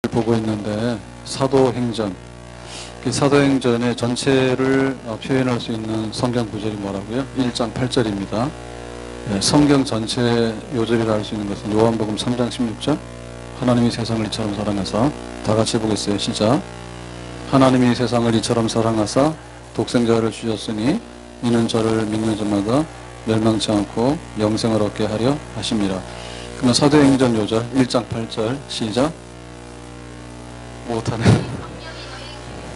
보고 있는데 사도행전, 그 사도행전의 전체를 표현할 수 있는 성경 구절이 뭐라고요? 1장 8절입니다. 성경 전체 요절이라 할 수 있는 것은 요한복음 3장 16절. 하나님이 세상을 이처럼 사랑하사. 다 같이 보겠어요. 시작. 하나님이 세상을 이처럼 사랑하사 독생자를 주셨으니 이는 저를 믿는 자마다 멸망치 않고 영생을 얻게 하려 하심이라. 그러면 사도행전 요절 1장 8절 시작. 못하네.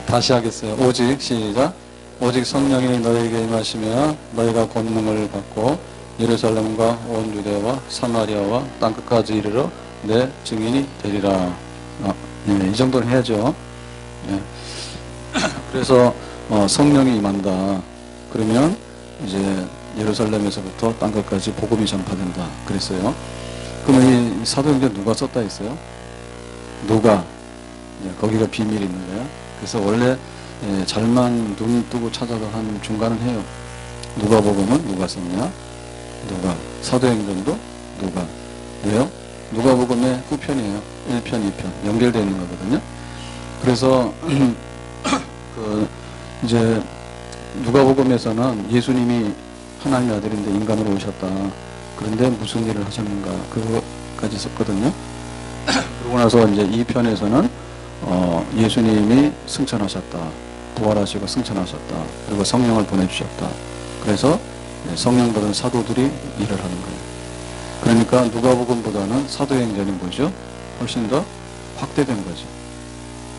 다시 하겠어요. 오직 시작. 오직 성령이 너희에게 임하시며 너희가 권능을 받고 예루살렘과 온 유대와 사마리아와 땅끝까지 이르러 내 증인이 되리라. 이 정도는 해야죠. 그래서 성령이 임한다. 그러면 이제 예루살렘에서부터 땅끝까지 복음이 전파된다. 그랬어요. 그러면 이 사도행전 누가 썼다 했어요? 누가? 거기가 비밀이 있는 거야. 그래서 원래 잘만 눈 뜨고 찾아도 한 중간은 해요. 누가복음은 누가 썼냐? 누가. 사도행전도 누가. 왜요? 누가복음의 후편이에요. 1편, 2편 연결되어 있는 거거든요. 그래서 이제 누가복음에서는 예수님이 하나님의 아들인데 인간으로 오셨다. 그런데 무슨 일을 하셨는가? 그거까지 썼거든요. 그러고 나서 이제 2편에서는 예수님이 승천하셨다. 부활하시고 승천하셨다. 그리고 성령을 보내주셨다. 그래서 성령 받은 사도들이 일을 하는 거예요. 그러니까 누가복음보다는 사도행전이 뭐죠? 훨씬 더 확대된 거죠.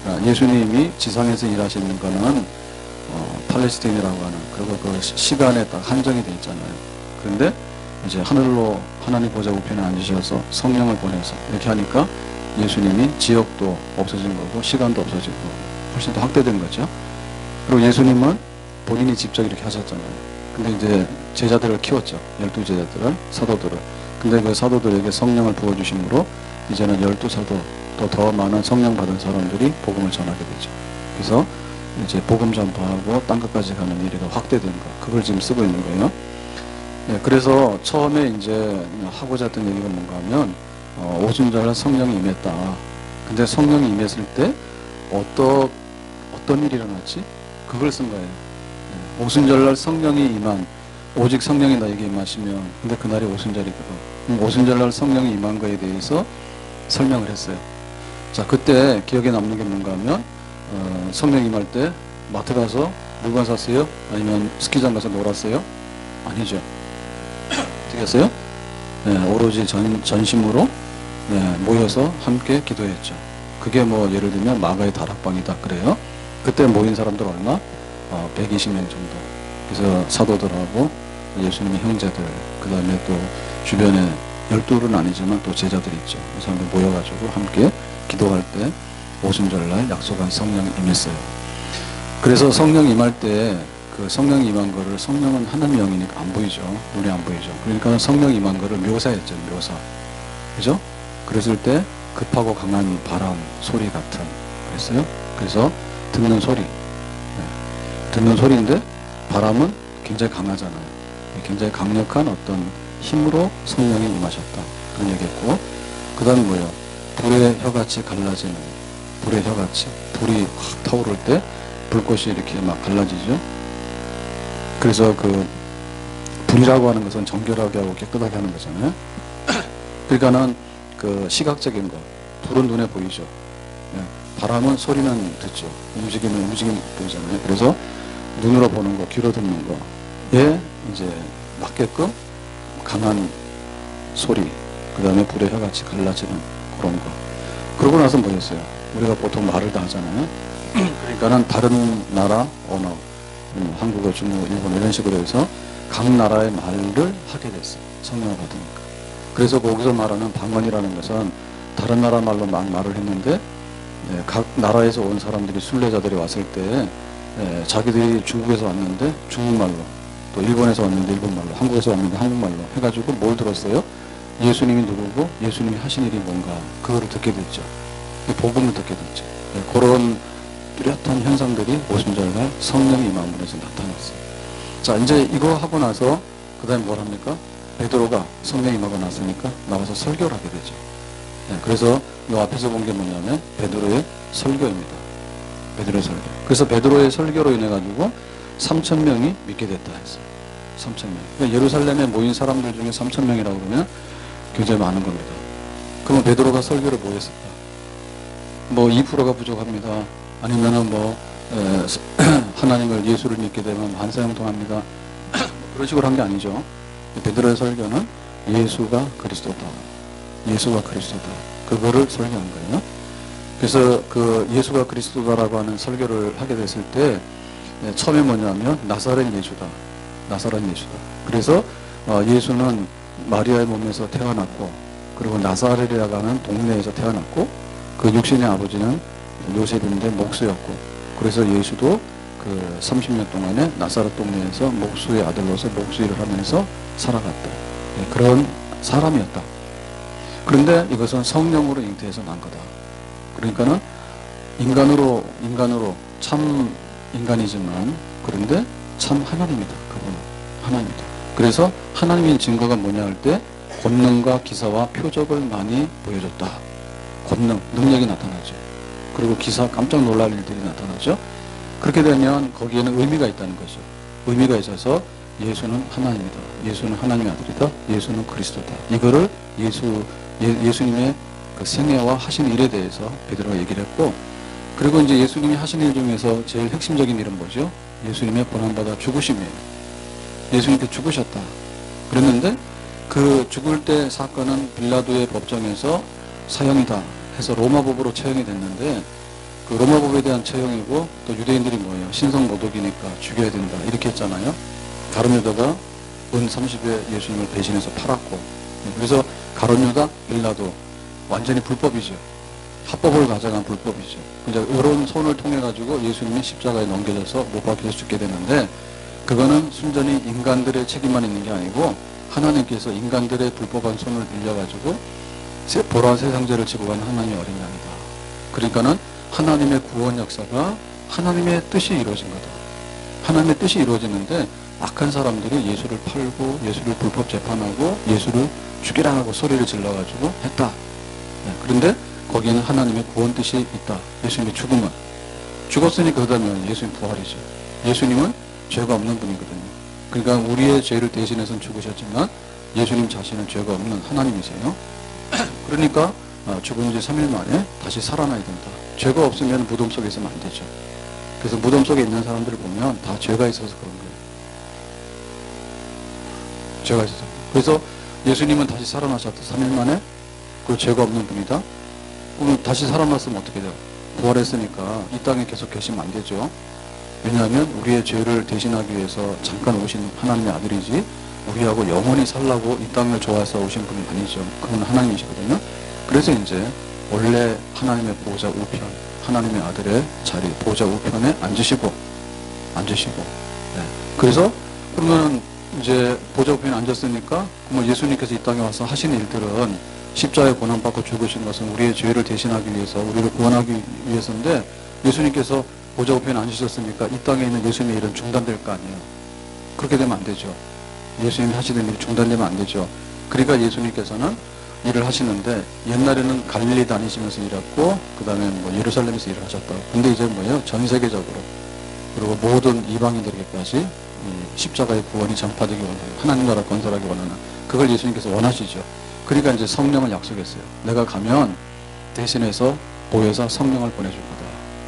그러니까 예수님이 지상에서 일하시는 거는 팔레스타인이라고 하는, 그리고 그 시간에 딱 한정이 돼 있잖아요. 그런데 이제 하늘로 하나님 보좌 우편에 앉으셔서 성령을 보내서 이렇게 하니까 예수님이 지역도 없어진 거고 시간도 없어지고 훨씬 더 확대된 거죠. 그리고 예수님은 본인이 직접 이렇게 하셨잖아요. 근데 이제 제자들을 키웠죠. 12제자들을, 사도들을. 근데 그 사도들에게 성령을 부어주심으로 이제는 12사도 또 더 많은 성령 받은 사람들이 복음을 전하게 되죠. 그래서 이제 복음 전파하고 땅끝까지 가는 일이 더 확대된 거. 그걸 지금 쓰고 있는 거예요. 그래서 처음에 이제 하고자 했던 얘기가 뭔가 하면 오순절날 성령이 임했다. 근데 성령이 임했을 때 어떤 일이 일어났지? 그걸 쓴 거예요. 오순절날 성령이 임한, 오직 성령이 너에게 임하시면, 근데 그날이 오순절이거든. 오순절날 성령이 임한 거에 대해서 설명을 했어요. 자, 그때 기억에 남는 게 뭔가 하면 성령 임할 때 마트 가서 물건 샀어요? 아니면 스키장 가서 놀았어요? 아니죠. 어떻게 했어요? 오로지 전심으로 모여서 함께 기도했죠. 그게 뭐 예를 들면 마가의 다락방이다 그래요. 그때 모인 사람들 얼마? 120명 정도. 그래서 사도들하고 예수님의 형제들, 그 다음에 또 주변에 12는 아니지만 또 제자들이 있죠. 그 사람들 모여가지고 함께 기도할 때 오순절날 약속한 성령이 임했어요. 그래서 성령 임할 때 그 성령 임한 거를, 성령은 하나님 영이니까 안 보이죠. 눈에 안 보이죠. 그러니까 성령 임한 거를 묘사했죠. 묘사. 그죠? 그랬을 때 급하고 강한 바람 소리 같은 그랬어요. 그래서 듣는 소리. 듣는 소리인데 바람은 굉장히 강하잖아요. 굉장히 강력한 어떤 힘으로 성령이 임하셨다. 그런 얘기했고, 그 다음에 뭐예요? 불의 혀같이 갈라지는, 불의 혀같이, 불이 확 타오를 때 불꽃이 이렇게 막 갈라지죠. 그래서 그 불이라고 하는 것은 정결하게 하고 깨끗하게 하는 거잖아요. 그러니까는 그 시각적인 거, 불은 눈에 보이죠. 바람은 소리는 듣죠. 움직임 보이잖아요. 그래서 눈으로 보는 거, 귀로 듣는 거에 이제 맞게끔 강한 소리, 그 다음에 불의 혀같이 갈라지는 그런 거. 그러고 나서 뭐였어요? 우리가 보통 말을 다 하잖아요. 그러니까는 다른 나라 언어, 한국어, 중국어, 일본어 이런 식으로 해서 각 나라의 말을 하게 됐어요. 성령을 받으니까. 그래서 거기서 말하는 방언이라는 것은 다른 나라 말로 막 말을 했는데 각 나라에서 온 사람들이, 순례자들이 왔을 때 자기들이 중국에서 왔는데 중국말로, 또 일본에서 왔는데 일본말로, 한국에서 왔는데 한국말로 해가지고 뭘 들었어요? 예수님이 누구고 예수님이 하신 일이 뭔가, 그거를 듣게 됐죠. 복음을 듣게 됐죠. 그런 뚜렷한 현상들이 오순절날 성령이 임함으로서 나타났어요. 자, 이제 이거 하고 나서 그 다음에 뭘 합니까? 베드로가 성령 임하고 났으니까 나와서 설교를 하게 되죠. 그래서 이 앞에서 본 게 뭐냐면 베드로의 설교입니다. 베드로의 설교. 그래서 베드로의 설교로 인해 가지고 3,000명이 믿게 됐다 했어요. 3,000명. 그러니까 예루살렘에 모인 사람들 중에 3,000명이라고 그러면 굉장히 많은 겁니다. 그러면 베드로가 설교를 뭐 했을까? 뭐 2%가 부족합니다. 아니면은 뭐 하나님을 예수를 믿게 되면 만사형통합니다. 그런 식으로 한 게 아니죠. 베드로의 설교는 예수가 그리스도다. 예수가 그리스도다. 그거를 설교한 거예요. 그래서 그 예수가 그리스도다라고 하는 설교를 하게 됐을 때 처음에 뭐냐면 나사렛 예수다. 나사렛 예수다. 그래서 예수는 마리아의 몸에서 태어났고 그리고 나사렛이라고 하는 동네에서 태어났고 그 육신의 아버지는 요셉인데 목수였고 그래서 예수도 그 30년 동안에 나사렛 동네에서 목수의 아들로서 목수 일을 하면서 살아갔다. 그런 사람이었다. 그런데 이것은 성령으로 잉태해서 난 거다. 그러니까는 인간으로 참 인간이지만 그런데 참 하나님이다. 그분은 하나님이다. 그래서 하나님의 증거가 뭐냐 할 때 권능과 기사와 표적을 많이 보여줬다. 권능, 능력이 나타나죠. 그리고 기사 깜짝 놀랄 일들이 나타나죠. 그렇게 되면 거기에는 의미가 있다는 거죠. 의미가 있어서 예수는 하나님이다. 예수는 하나님의 아들이다. 예수는 그리스도다. 이거를 예수님의 그 생애와 하신 일에 대해서 베드로가 얘기를 했고 그리고 이제 예수님이 하신 일 중에서 제일 핵심적인 일은 뭐죠? 예수님의 고난받아 죽으심이에요. 예수님께 죽으셨다. 그랬는데 그 죽을 때 사건은 빌라도의 법정에서 사형이다 해서 로마법으로 처형이 됐는데 그 로마법에 대한 처형이고 또 유대인들이 뭐예요? 신성 모독이니까 죽여야 된다 이렇게 했잖아요. 가룟유다가 은 30에 예수님을 배신해서 팔았고 그래서 가룟유다, 빌라도 완전히 불법이죠. 합법을 가져간 불법이죠. 이제 이런 손을 통해 가지고 예수님이 십자가에 넘겨져서 못 박혀서 죽게 되는데 그거는 순전히 인간들의 책임만 있는 게 아니고 하나님께서 인간들의 불법한 손을 빌려가지고 보라 세상죄를 지고 가는 하나님의 어린 양이다. 그러니까는 하나님의 구원 역사가 하나님의 뜻이 이루어진 거다. 하나님의 뜻이 이루어지는데 악한 사람들이 예수를 팔고 예수를 불법 재판하고 예수를 죽이라 하고 소리를 질러가지고 했다. 그런데 거기에는 하나님의 구원 뜻이 있다. 예수님의 죽음은 죽었으니까 그다음에 예수님 부활이죠. 예수님은 죄가 없는 분이거든요. 그러니까 우리의 죄를 대신해서 죽으셨지만 예수님 자신은 죄가 없는 하나님이세요. 그러니까 죽은 지 3일 만에 다시 살아나야 된다. 죄가 없으면 무덤 속에 있으면 안 되죠. 그래서 무덤 속에 있는 사람들을 보면 다 죄가 있어서 그런 거예요. 죄가 있어서. 그래서 예수님은 다시 살아나셨다. 3일 만에. 그리고 죄가 없는 분이다. 그러면 다시 살아났으면 어떻게 돼요? 부활했으니까 이 땅에 계속 계시면 안 되죠. 왜냐하면 우리의 죄를 대신하기 위해서 잠깐 오신 하나님의 아들이지 우리하고 영원히 살라고 이 땅을 좋아해서 오신 분이 아니죠. 그건 하나님이시거든요. 그래서 이제 원래 하나님의 보호자 우편, 하나님의 아들의 자리, 보호자 우편에 앉으시고 네. 그래서 그러면 이제 보호자 우편에 앉았으니까 그러면 예수님께서 이 땅에 와서 하신 일들은 십자가에 고난받고 죽으신 것은 우리의 죄를 대신하기 위해서 우리를 구원하기 위해서인데 예수님께서 보호자 우편에 앉으셨으니까 이 땅에 있는 예수님의 일은 중단될 거 아니에요. 그렇게 되면 안 되죠. 예수님이 하시는 일이 중단되면 안 되죠. 그러니까 예수님께서는 일을 하시는데 옛날에는 갈릴리 다니시면서 일했고 그 다음에 뭐 예루살렘에서 일을 하셨다고. 근데 이제 뭐예요? 전 세계적으로 그리고 모든 이방인들에게까지 십자가의 구원이 전파되기 원하는 하나님 나라 건설하기 원하는 그걸 예수님께서 원하시죠. 그러니까 이제 성령을 약속했어요. 내가 가면 대신해서 보혜사 성령을 보내줄 거다.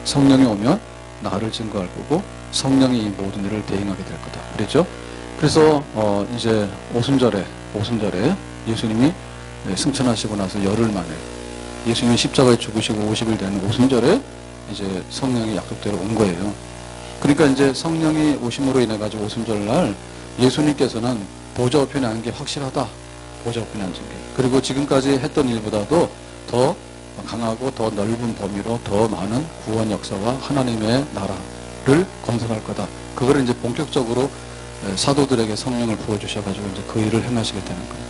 성령이 오면 나를 증거할 거고 성령이 이 모든 일을 대행하게 될 거다. 그랬죠? 그래서 이제 오순절에 예수님이 승천하시고 나서 열흘 만에 예수님이 십자가에 죽으시고 50일 되는 오순절에 이제 성령이 약속대로 온 거예요. 그러니까 이제 성령이 오심으로 인해 가지고 오순절 날 예수님께서는 보좌 우편에 앉은 게 확실하다. 보좌 우편에 앉은 게. 그리고 지금까지 했던 일보다도 더 강하고 더 넓은 범위로 더 많은 구원 역사와 하나님의 나라를 건설할 거다. 그거를 이제 본격적으로 사도들에게 성령을 부어주셔가지고 이제 그 일을 행하시게 되는 거예요.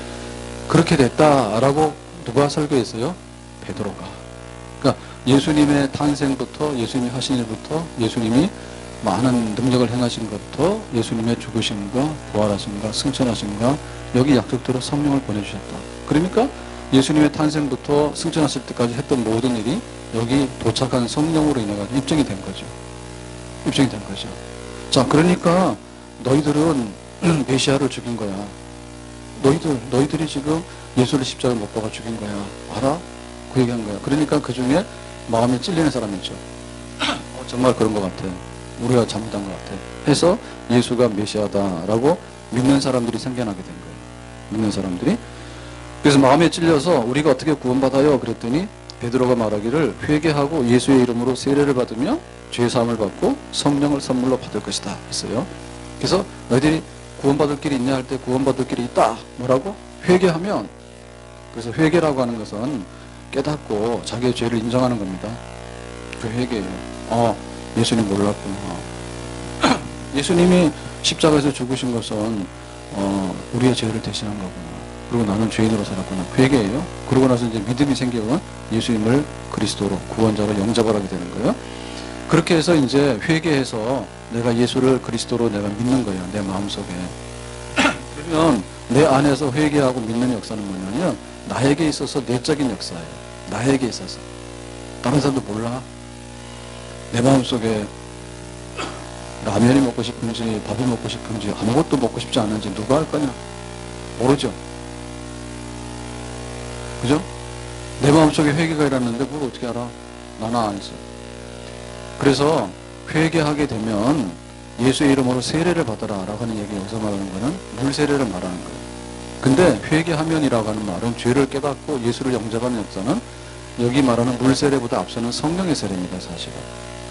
그렇게 됐다라고 누가 설교했어요? 베드로가. 그러니까 예수님의 탄생부터 예수님이 하신 일부터 예수님이 많은 능력을 행하신 것부터 예수님의 죽으심과 부활하심과 승천하심과 여기 약속대로 성령을 보내주셨다. 그러니까 예수님의 탄생부터 승천하실 때까지 했던 모든 일이 여기 도착한 성령으로 인해 가지고 입증이 된 거죠. 입증이 된 거죠. 자, 그러니까 너희들은 메시아를 죽인 거야. 너희들이 지금 예수를 십자가에 못 박아 죽인 거야. 알아? 그 얘기한 거야. 그러니까 그 중에 마음에 찔리는 사람이 있죠. 정말 그런 것 같아. 우리가 잘못한 것 같아. 해서 예수가 메시아다라고 믿는 사람들이 생겨나게 된 거예요. 믿는 사람들이. 그래서 마음에 찔려서 우리가 어떻게 구원받아요? 그랬더니 베드로가 말하기를 회개하고 예수의 이름으로 세례를 받으며 죄사함을 받고 성령을 선물로 받을 것이다 했어요. 그래서 너희들이 구원받을 길이 있냐 할 때 구원받을 길이 있다. 뭐라고? 회개하면. 그래서 회개라고 하는 것은 깨닫고 자기의 죄를 인정하는 겁니다. 그 회개예요. 예수님 몰랐구나. 예수님이 십자가에서 죽으신 것은 우리의 죄를 대신한 거구나. 그리고 나는 죄인으로 살았구나. 회개예요. 그러고 나서 이제 믿음이 생기면 예수님을 그리스도로 구원자로 영접을 하게 되는 거예요. 그렇게 해서 이제 회개해서 내가 예수를 그리스도로 내가 믿는 거예요. 내 마음속에. 그러면 내 안에서 회개하고 믿는 역사는 뭐냐면 나에게 있어서 내적인 역사예요. 나에게 있어서. 다른 사람도 몰라. 내 마음속에 라면이 먹고 싶은지 밥이 먹고 싶은지 아무것도 먹고 싶지 않은지 누가 할 거냐? 모르죠. 그죠? 내 마음속에 회개가 일어났는데 그걸 어떻게 알아? 나는 안 했어. 그래서 회개하게 되면 예수의 이름으로 세례를 받아라 라고 하는 얘기 여기서 말하는 거는 물세례를 말하는 거예요. 근데 회개하면이라고 하는 말은 죄를 깨닫고 예수를 영접하는 역사는 여기 말하는 물세례보다 앞서는 성령의 세례입니다. 사실은.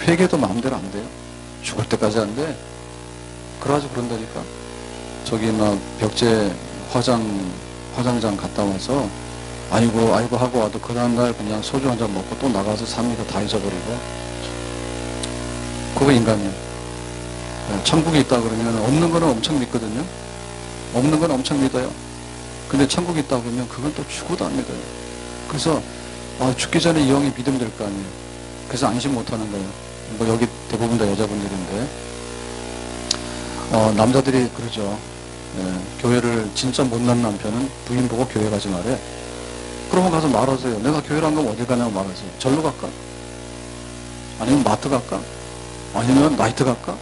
회개도 마음대로 안 돼요. 죽을 때까지 안 돼. 그래가지고 그런다니까. 저기 막 벽제 화장장 갔다 와서 아이고 하고 와도 그 다음날 그냥 소주 한잔 먹고 또 나가서 삽니다. 다 잊어버리고. 그거 인간이에요. 천국이 있다 그러면 없는 거는 엄청 믿거든요. 없는 건 엄청 믿어요. 근데 천국이 있다 그러면 그건 또 죽어도 안 믿어요. 그래서 죽기 전에 이 영이 믿음 될 거 아니에요. 그래서 안심 못 하는 거예요. 뭐 여기 대부분 다 여자분들인데 남자들이 그러죠. 교회를 진짜 못난 남편은 부인 보고 교회 가지 말래. 그러면 가서 말하세요. 내가 교회를 안 가면 어디 가냐고 말하세요. 절로 갈까? 아니면 마트 갈까? 아니면 나이트 갈까?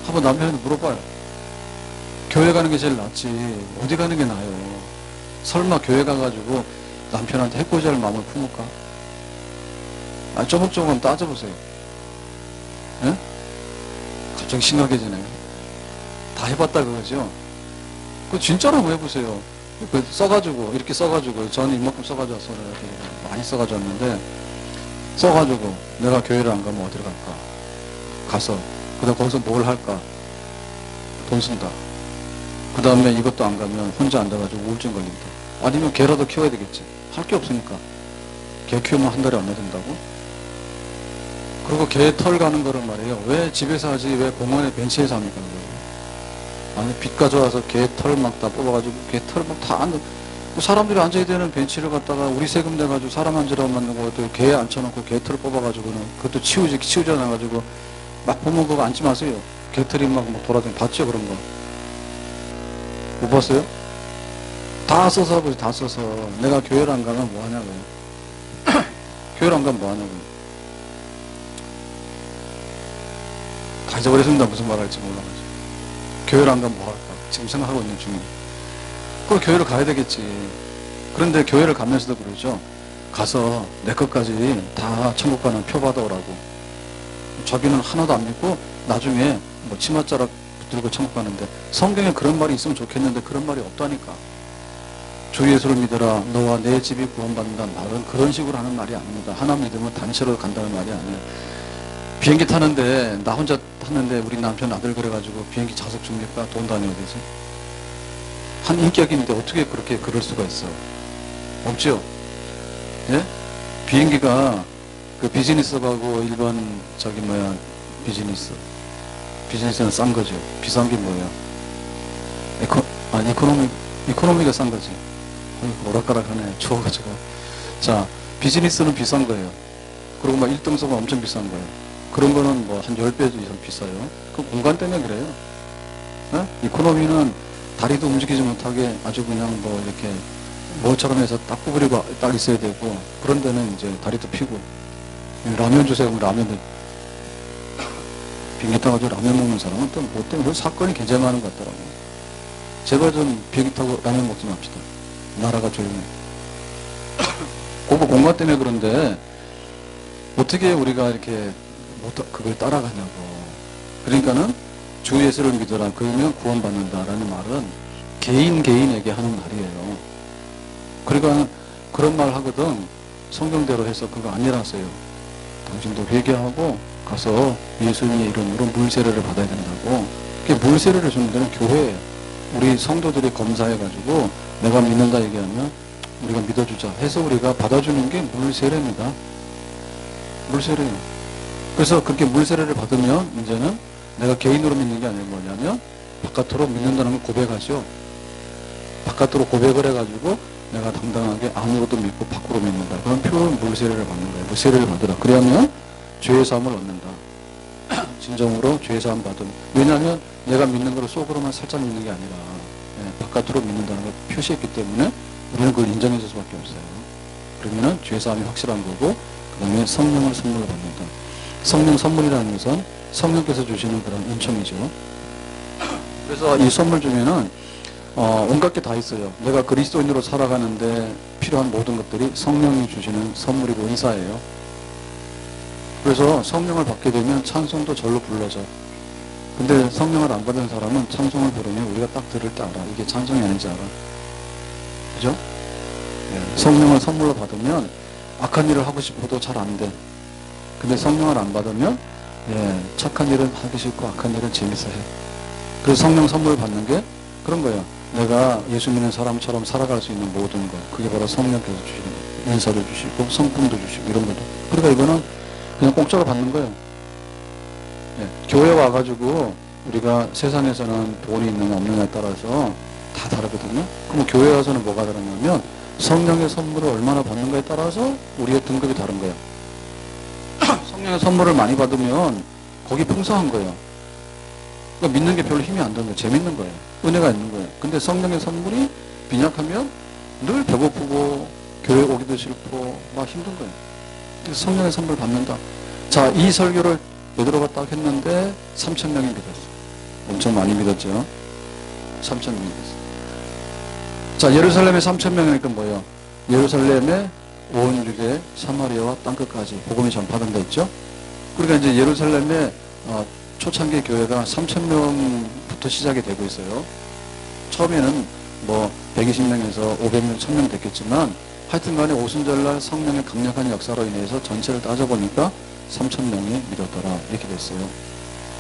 한번 남편한테 물어봐요. 교회 가는 게 제일 낫지. 어디 가는 게 나아요? 설마 교회 가가지고 남편한테 해코지 할 마음을 품을까? 조금조금 따져보세요. 예? 갑자기 심각해지네요. 다 해봤다 그거죠? 그거 진짜로 한번 해보세요. 써가지고, 이렇게 써가지고, 저는 이만큼 써가지고 왔어요. 많이 써가지고 왔는데, 써가지고, 내가 교회를 안 가면 어디로 갈까? 가서, 그 다음 거기서 뭘 할까? 돈 쓴다. 그 다음에 이것도 안 가면 혼자 앉아가지고 우울증 걸린다. 아니면 개라도 키워야 되겠지. 할 게 없으니까. 개 키우면 한 달에 얼마 든다고? 그리고 개 털 가는 거를 말이에요. 왜 집에서 하지, 왜 공원에 벤치에서 합니까? 아니, 빚 가져와서 개 털 막 다 뽑아가지고, 개 털 막 다 앉아, 사람들이 앉아야 되는 벤치를 갖다가 우리 세금 내가지고 사람 앉으라고 만든 거, 또 개 앉혀놓고 개 털을 뽑아가지고는 그것도 치우지 않아가지고, 막 보면 그거 앉지 마세요. 개 털이 막 돌아다니, 봤죠, 그런 거? 못 봤어요? 다 써서 하고, 다 써서. 내가 교회를 안 가면 뭐 하냐고요. 교회를 안 가면 뭐 하냐고요. 다 잊어버렸습니다. 무슨 말 할지 몰라가지고. 교회를 안 가면 뭐 할까? 지금 생각하고 있는 중이에요. 그럼 교회를 가야 되겠지. 그런데 교회를 가면서도 그러죠. 가서 내 것까지 다 천국 가는 표 받아오라고. 자기는 하나도 안 믿고 나중에 뭐 치맛자락 붙들고 천국 가는데 성경에 그런 말이 있으면 좋겠는데 그런 말이 없다니까. 주 예수를 믿어라. 너와 내 집이 구원받는다는 말은 그런 식으로 하는 말이 아닙니다. 하나 믿으면 단체로 간다는 말이 아니에요. 비행기 타는데 나 혼자 탔는데 우리 남편 아들 그래가지고 비행기 좌석 줍니까? 돈 다녀야 되지. 한 인격인데 어떻게 그렇게 그럴 수가 있어? 없죠? 예? 비행기가 그 비즈니스하고 일반 비즈니스는 싼 거죠. 비싼 게 뭐예요? 이코노미가 싼 거지. 오락가락하네. 추워가지고. 자, 비즈니스는 비싼 거예요. 그리고 막 1등석은 엄청 비싼 거예요. 그런 거는 뭐 한 10배 이상 비싸요. 그 공간 때문에 그래요. 예? 이코노미는 다리도 움직이지 못하게 아주 그냥 뭐 이렇게 뭐처럼 해서 딱 구부리고 딱 있어야 되고, 그런 데는 이제 다리도 피고, 라면 주세요. 그럼 라면도, 비행기 타가지고 라면 먹는 사람은 또 뭐 때문에 사건이 굉장히 많은 것 같더라고요. 제발 좀 비행기 타고 라면 먹지 맙시다. 나라가 조용해. 그거 공과 때문에 그런데, 어떻게 우리가 이렇게 그걸 따라가냐고. 그러니까는 주 예수를 믿어라. 그러면 구원받는다라는 말은 개인에게 하는 말이에요. 그러니까 그런 말 하거든. 성경대로 해서 그거 아니라서요. 당신도 회개하고 가서 예수님의 이름으로 물세례를 받아야 된다고. 그게 물세례를 주는 데는 교회예요. 우리 성도들이 검사해가지고 내가 믿는다 얘기하면 우리가 믿어주자 해서 우리가 받아주는 게 물세례입니다. 물세례예요. 그래서 그렇게 물세례를 받으면 이제는 내가 개인으로 믿는 게 아니라 뭐냐면 바깥으로 믿는다는 걸 고백하죠. 바깥으로 고백을 해가지고 내가 당당하게 안으로도 믿고 밖으로 믿는다. 그런 표현 물세례를 받는 거예요. 물세례를 받으라. 그러면 죄의 사함을 얻는다. 진정으로 죄의 사함 받은. 왜냐하면 내가 믿는 거를 속으로만 살짝 믿는 게 아니라 바깥으로 믿는다는 걸 표시했기 때문에 우리는 그걸 인정해 줄 수밖에 없어요. 그러면은 죄의 사함이 확실한 거고, 그 다음에 성령을 선물로 받는다. 성령 선물이라는 것은 성령께서 주시는 그런 은총이죠. 그래서 이 선물 중에는 온갖 게 다 있어요. 내가 그리스도인으로 살아가는데 필요한 모든 것들이 성령이 주시는 선물이고 은사예요. 그래서 성령을 받게 되면 찬송도 절로 불러져. 근데 성령을 안 받은 사람은 찬송을 부르면 우리가 딱 들을 때 알아. 이게 찬송이 아닌지 알아. 그죠? 성령을 선물로 받으면 악한 일을 하고 싶어도 잘 안 돼. 근데 성령을 안 받으면 착한 일은 하기 싫고 악한 일은 재밌어 해. 그래서 성령 선물을 받는 게 그런 거야. 내가 예수 믿는 사람처럼 살아갈 수 있는 모든 것, 그게 바로 성령께서 주시는 거예요. 은사도 주시고 성품도 주시고 이런 것도. 그러니까 이거는 그냥 공짜로 받는 거예요. 교회 와가지고 우리가 세상에서는 돈이 있느냐 없느냐에 따라서 다 다르거든요. 그럼 교회 와서는 뭐가 다르냐면 성령의 선물을 얼마나 받는가에 따라서 우리의 등급이 다른 거예요. 성령의 선물을 많이 받으면 거기 풍성한 거예요. 그러니까 믿는 게 별로 힘이 안 드는 거예요. 재밌는 거예요. 은혜가 있는 거예요. 근데 성령의 선물이 빈약하면 늘 배고프고 교회 오기도 싫고 막 힘든 거예요. 그래서 성령의 선물 받는다. 자, 이 설교를 베드로가 딱 했는데 3,000명이 믿었어요. 엄청 많이 믿었죠. 3,000명이 믿었어요. 자, 예루살렘에 3,000명이니까 뭐예요? 예루살렘에 온 유대 사마리아와 땅끝까지 복음이 전파된다 했죠. 그러니까 이제 예루살렘에 초창기 교회가 3,000명부터 시작이 되고 있어요. 처음에는 뭐 120명에서 500명, 1,000명 됐겠지만 하여튼 간에 오순절날 성령의 강력한 역사로 인해서 전체를 따져보니까 3,000명이 믿었더라 이렇게 됐어요.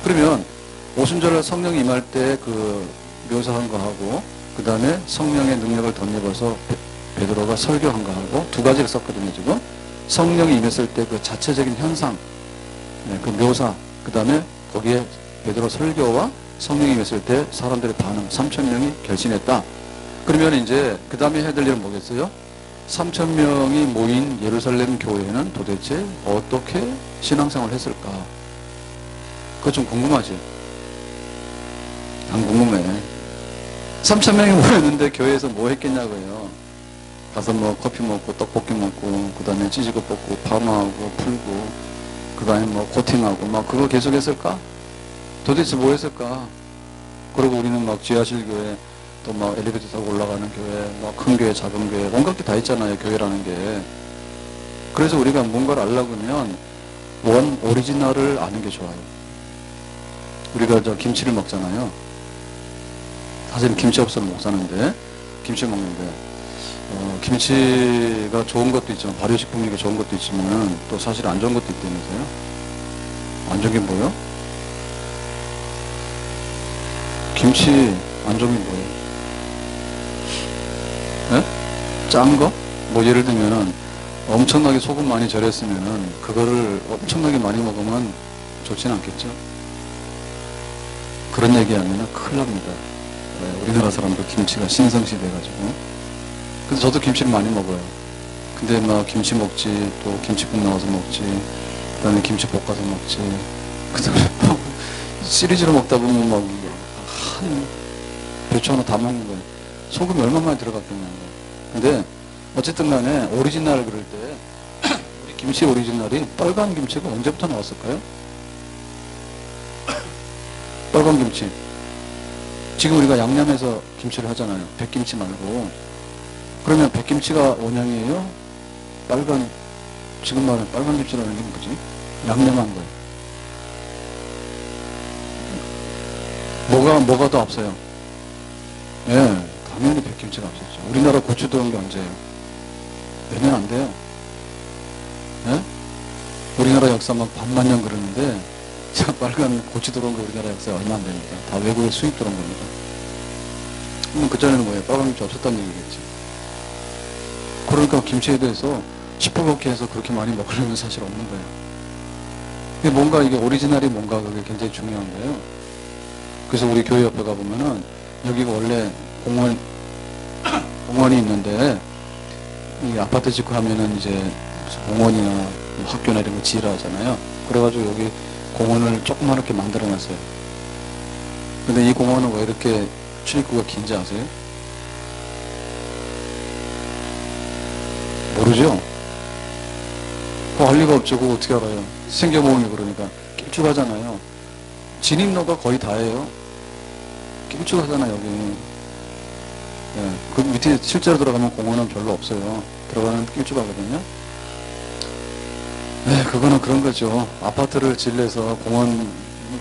그러면 오순절날 성령이 임할 때 그 묘사한 거하고 그 다음에 성령의 능력을 덧입어서 베드로가 설교한 거하고 두 가지를 썼거든요. 지금 성령이 임했을 때 그 자체적인 현상, 그 묘사, 그 다음에 거기에 베드로 설교와 성령이 임했을 때 사람들의 반응, 3,000명이 결신했다. 그러면 이제 그 다음에 해야 될 일은 뭐겠어요? 3,000명이 모인 예루살렘 교회는 도대체 어떻게 신앙생활을 했을까? 그거 좀 궁금하지? 안 궁금해. 3,000명이 모였는데 교회에서 뭐 했겠냐고요. 가서 뭐 커피 먹고 떡볶이 먹고 그 다음에 찌지고 볶고 파마하고 풀고 그 다음에 뭐 코팅하고 막 그거 계속 했을까? 도대체 뭐 했을까? 그리고 우리는 막 지하실 교회 또 막 엘리베이터 타고 올라가는 교회 막 큰 교회 작은 교회 온갖 게 다 있잖아요. 교회라는 게. 그래서 우리가 뭔가를 알려고 하면 원 오리지널을 아는 게 좋아요. 우리가 저 김치를 먹잖아요. 사실 김치 없으면 못 사는데 김치 먹는데 김치가 좋은 것도 있지만 발효식품이니까 좋은 것도 있지만 또 사실 안 좋은 것도 있다면서요. 안 좋은 게 뭐예요? 김치 안 좋은 게 뭐예요? 네? 짠 거? 뭐 예를 들면은 엄청나게 소금 많이 절였으면은 그거를 엄청나게 많이 먹으면 좋지는 않겠죠? 그런 얘기하면은 큰일 납니다. 우리나라 사람도 김치가 신성시 돼가지고. 그래서 저도 김치를 많이 먹어요. 근데 막 김치 먹지, 또 김치국 나와서 먹지, 그 다음에 김치 볶아서 먹지, 그 다음에 또 시리즈로 먹다 보면 막 한 배추 하나 다 먹는 거예요. 소금이 얼마 많이 들어갔겠냐고. 근데 어쨌든 간에 오리지널 그럴 때 우리 김치 오리지널이 빨간 김치가 언제부터 나왔을까요? 빨간 김치. 지금 우리가 양념해서 김치를 하잖아요. 백김치 말고. 그러면 백김치가 원형이에요? 지금 말하는 빨간 김치라는 게 뭐지? 양념한 거예요. 뭐가 더 앞서요? 예, 당연히 백김치가 앞섰죠. 우리나라 고추 들어온 게 언제예요? 몇 년 안 돼요. 예? 우리나라 역사 막 반만 년 그러는데, 자, 빨간 고추 들어온 거 우리나라 역사에 얼마 안 됩니다. 다 외국에 수입 들어온 겁니다. 그럼 그전에는 뭐예요? 빨간 김치 없었다는 얘기겠지. 그러니까 김치에 대해서 시퍼렇게 해서 그렇게 많이 먹으려면 사실 없는 거예요. 근데 뭔가 이게 오리지널이 뭔가 그게 굉장히 중요한 거예요. 그래서 우리 교회 옆에 가보면은 여기가 원래 공원이 있는데 이 아파트 짓고 하면은 이제 무슨 공원이나 학교나 이런 거 지으라 하잖아요. 그래가지고 여기 공원을 조그맣게 만들어 놨어요. 근데 이 공원은 왜 이렇게 출입구가 긴지 아세요? 모르죠? 알 리가 없죠. 그거 어떻게 알아요? 생겨보니 그러니까. 길쭉하잖아요. 진입로가 거의 다예요. 길쭉하잖아요, 여기. 예, 그 밑에 실제로 들어가면 공원은 별로 없어요. 들어가는 길쭉하거든요. 네, 그거는 그런 거죠. 아파트를 질러서 공원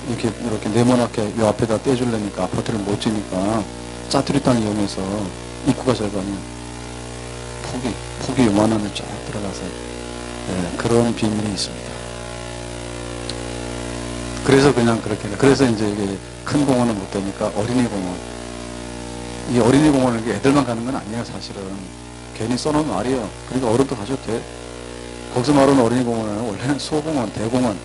이렇게 네모나게 이 앞에다 떼주려니까 아파트를 못 지니까 짜투리 땅 이용해서 입구가 절반이 폭이 요만한 데 쫙 들어가서 네, 그런 비밀이 있습니다. 그래서 그냥 그렇게 그래서 이제 이게 큰 공원은 못 되니까 어린이 공원. 이 어린이 공원을 애들만 가는 건 아니에요, 사실은. 괜히 써놓은 말이에요. 그러니까 어른도 가셔도 돼. 거기서 말하는 어린이 공원은 원래는 소공원, 대공원.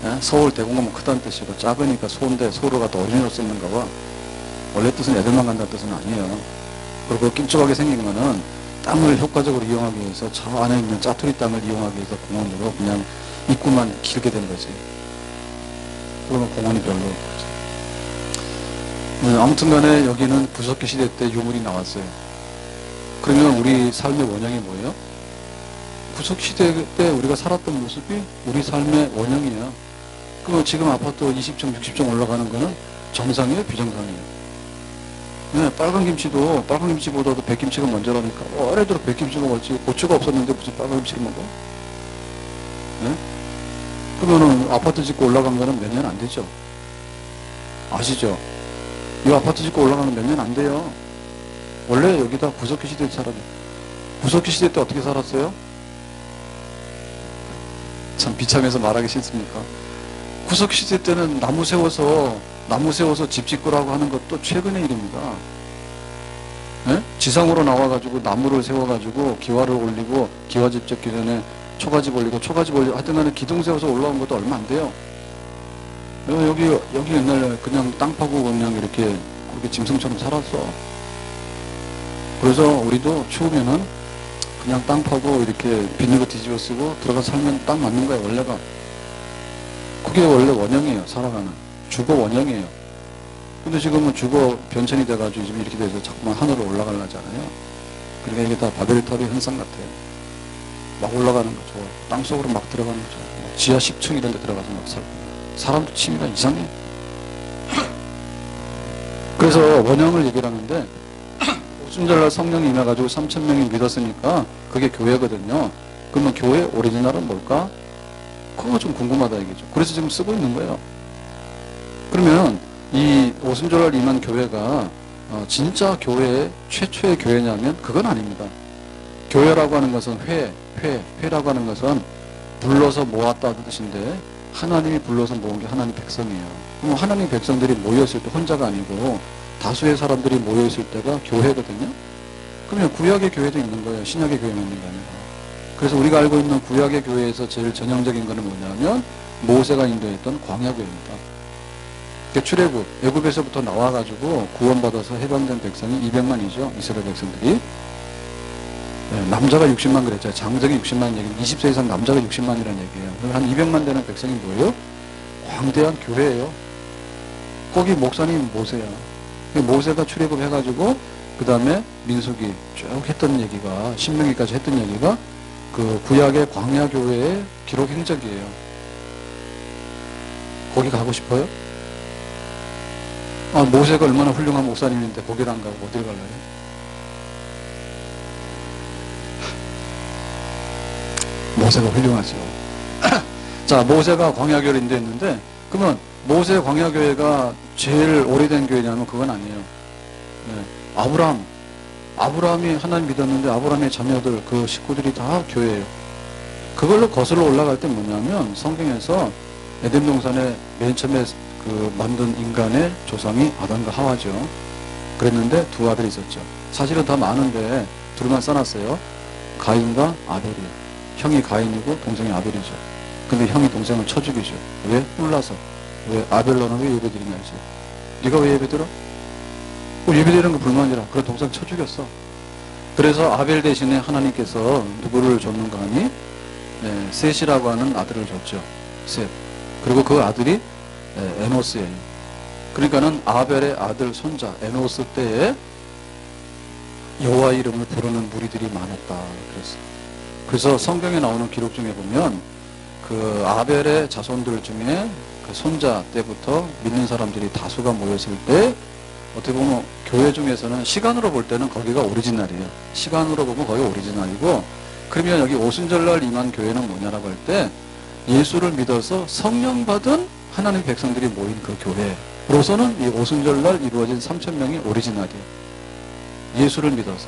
예? 서울 대공원은 크다는 뜻이고 작으니까 소인데 소를 갖다 어린이로 쓰는가 봐. 원래 뜻은 애들만 간다는 뜻은 아니에요. 그리고 길쭉하게 생긴 거는 땅을 효과적으로 이용하기 위해서 저 안에 있는 짜투리 땅을 이용하기 위해서 공원으로 그냥 입구만 길게 된 거지. 그러면 공원이 별로 없지. 아무튼 간에 여기는 구석기 시대 때 유물이 나왔어요. 그러면 우리 삶의 원형이 뭐예요? 구석기 시대 때 우리가 살았던 모습이 우리 삶의 원형이에요. 그러면 지금 아파트 20층, 60층 올라가는 거는 정상이에요? 비정상이에요? 네, 빨간 김치보다도 백김치가 먼저라니까. 원래대로 백김치 먹었지. 고추가 없었는데 무슨 빨간 김치를 먹어? 네? 그러면은 아파트 짓고 올라간 거는 몇 년 안 되죠? 아시죠? 이 아파트 짓고 올라가는 몇 년 안 돼요. 원래 여기다 구석기 시대 때 살았죠. 구석기 시대 때 어떻게 살았어요? 참 비참해서 말하기 싫습니까? 구석기 시대 때는 나무 세워서 집 짓고라고 하는 것도 최근의 일입니다. 네? 지상으로 나와가지고 나무를 세워가지고 기와를 올리고 기와집 짓기 전에 초가집 올리고 하여튼 간에 기둥 세워서 올라온 것도 얼마 안 돼요. 여기 옛날에 그냥 땅 파고 그냥 이렇게 그렇게 짐승처럼 살았어. 그래서 우리도 추우면은 그냥 땅 파고 이렇게 비닐로 뒤집어 쓰고 들어가 살면 딱 맞는 거야, 원래가. 그게 원래 원형이에요, 살아가는. 주거 원형이에요. 근데 지금은 주거 변천이 돼가지고 지금 이렇게 돼서 자꾸만 하늘로 올라가려잖아요. 그러니까 이게 다 바벨탑의 현상 같아요. 막 올라가는 거 좋아. 땅속으로 막 들어가는 거 좋아. 지하 10층 이런 데 들어가서 막 살고. 사람도 취미가 이상해. 그래서 원형을 얘기를 하는데 오순절날 성령이 임해가지고 3,000명이 믿었으니까 그게 교회거든요. 그러면 교회 오리지널은 뭘까? 그거 좀 궁금하다 이거죠. 그래서 지금 쓰고 있는 거예요. 그러면 이 오순절날 임한 교회가 진짜 교회의 최초의 교회냐면 그건 아닙니다. 교회라고 하는 것은 회라고 하는 것은 불러서 모았다는 뜻인데 하나님이 불러서 모은 게 하나님 백성이에요. 그럼 하나님 백성들이 모여있을 때 혼자가 아니고 다수의 사람들이 모여있을 때가 교회거든요. 그러면 구약의 교회도 있는 거예요. 신약의 교회만 있는 게 아니라. 그래서 우리가 알고 있는 구약의 교회에서 제일 전형적인 거는 뭐냐면 모세가 인도했던 광야교회입니다. 출애굽, 애굽에서부터 나와가지고 구원받아서 해방된 백성이 200만이죠. 이스라엘 백성들이. 네, 남자가 60만 그랬죠. 장정이 60만 얘기는 20세 이상 남자가 60만이라는 얘기예요. 한 200만 되는 백성이 뭐예요? 광대한 교회예요. 거기 목사님 모세야. 모세가 출애굽 해가지고 그 다음에 민수기 쭉 했던 얘기가, 신명기까지 했던 얘기가 그 구약의 광야교회의 기록 행적이에요. 거기 가고 싶어요? 아, 모세가 얼마나 훌륭한 목사님인데 거기를 안 가고 어딜 갈래요? 모세가 훌륭하죠. 자, 모세가 광야교회를 인도했는데, 그러면 모세 광야교회가 제일 오래된 교회냐면 그건 아니에요. 네. 아브라함이 하나님 믿었는데 아브라함의 자녀들, 그 식구들이 다 교회예요. 그걸로 거슬러 올라갈 때 뭐냐면 성경에서 에덴 동산에 맨 처음에 그 만든 인간의 조상이 아담과 하와죠. 그랬는데 두 아들이 있었죠. 사실은 더 많은데 둘만 써놨어요. 가인과 아벨이요. 형이 가인이고 동생이 아벨이죠. 근데 형이 동생을 쳐 죽이죠. 왜? 뿔나서. 왜? 아벨 너는 왜 예배드리냐 이제. 네가 왜 예배드려? 예배드리는 거 불만이라. 그래 동생 쳐 죽였어. 그래서 아벨 대신에 하나님께서 누구를 줬는가 하니 셋이라고 하는 아들을 줬죠. 셋. 그리고 그 아들이 에노스예요. 그러니까는 아벨의 아들 손자 에노스 때에 여호와 이름을 부르는 무리들이 많았다 그랬어요. 그래서 성경에 나오는 기록 중에 보면 그 아벨의 자손들 중에 그 손자 때부터 믿는 사람들이 다수가 모였을 때 어떻게 보면 교회 중에서는 시간으로 볼 때는 거기가 오리지널이에요. 시간으로 보면 거기가 오리지널이고, 그러면 여기 오순절날 임한 교회는 뭐냐라고 할 때 예수를 믿어서 성령 받은 하나님의 백성들이 모인 그 교회로서는 이 오순절날 이루어진 3,000명이 오리지널이에요. 예수를 믿어서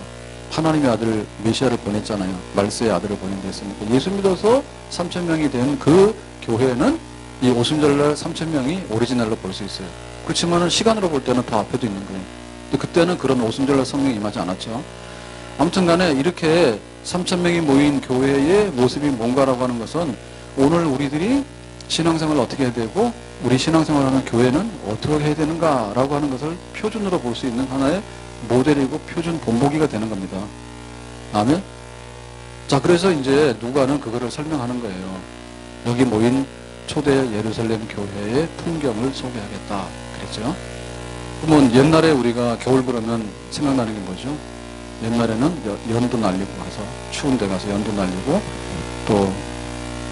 하나님의 아들 메시아를 보냈잖아요. 말세의 아들을 보낸다 했으니까 예수 믿어서 3,000명이 된 그 교회는 이 오순절날 3,000명이 오리지널로 볼 수 있어요. 그렇지만은 시간으로 볼 때는 더 앞에도 있는 거예요. 근데 그때는 그런 오순절날 성령이 임하지 않았죠. 아무튼 간에 이렇게 3,000명이 모인 교회의 모습이 뭔가라고 하는 것은 오늘 우리들이 신앙생활을 어떻게 해야 되고 우리 신앙생활하는 교회는 어떻게 해야 되는가라고 하는 것을 표준으로 볼 수 있는 하나의 모델이고 표준 본보기가 되는 겁니다. 아멘? 자, 그래서 이제 누가는 그거를 설명하는 거예요. 여기 모인 초대 예루살렘 교회의 풍경을 소개하겠다 그랬죠. 그러면 옛날에 우리가 겨울 그러면 생각나는 게 뭐죠? 옛날에는 연도 날리고 가서 추운 데 가서 연도 날리고 또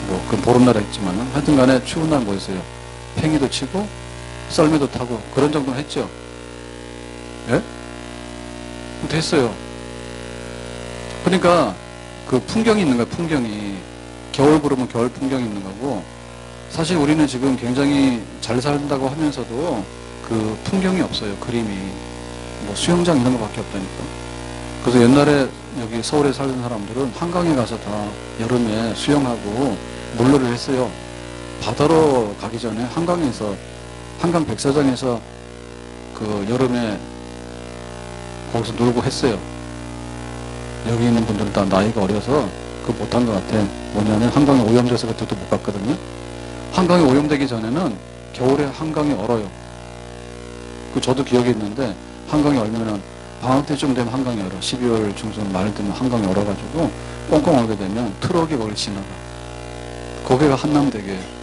뭐 그 보름날 했지만은 하여튼 간에 추운 날 뭐였어요? 팽이도 치고 썰매도 타고 그런 정도는 했죠. 예? 됐어요. 그러니까 그 풍경이 있는 거야. 풍경이 겨울 부르면 겨울 풍경이 있는 거고, 사실 우리는 지금 굉장히 잘 산다고 하면서도 그 풍경이 없어요. 그림이 뭐 수영장 이런 거밖에 없다니까. 그래서 옛날에 여기 서울에 살던 사람들은 한강에 가서 다 여름에 수영하고 물놀이를 했어요. 바다로 가기 전에 한강에서 한강 백사장에서 그 여름에 거기서 놀고 했어요. 여기 있는 분들은 다 나이가 어려서 그거 못한 것 같아. 뭐냐면 한강에 오염돼서 그때도 못 갔거든요. 한강에 오염되기 전에는 겨울에 한강이 얼어요. 그 저도 기억이 있는데 한강이 얼면은 방학 때쯤 되면 한강이 얼어. 12월 중순 말 되면 한강이 얼어가지고 꽁꽁 얼게 되면 트럭이 거길 지나가. 거기가 한남대교예요.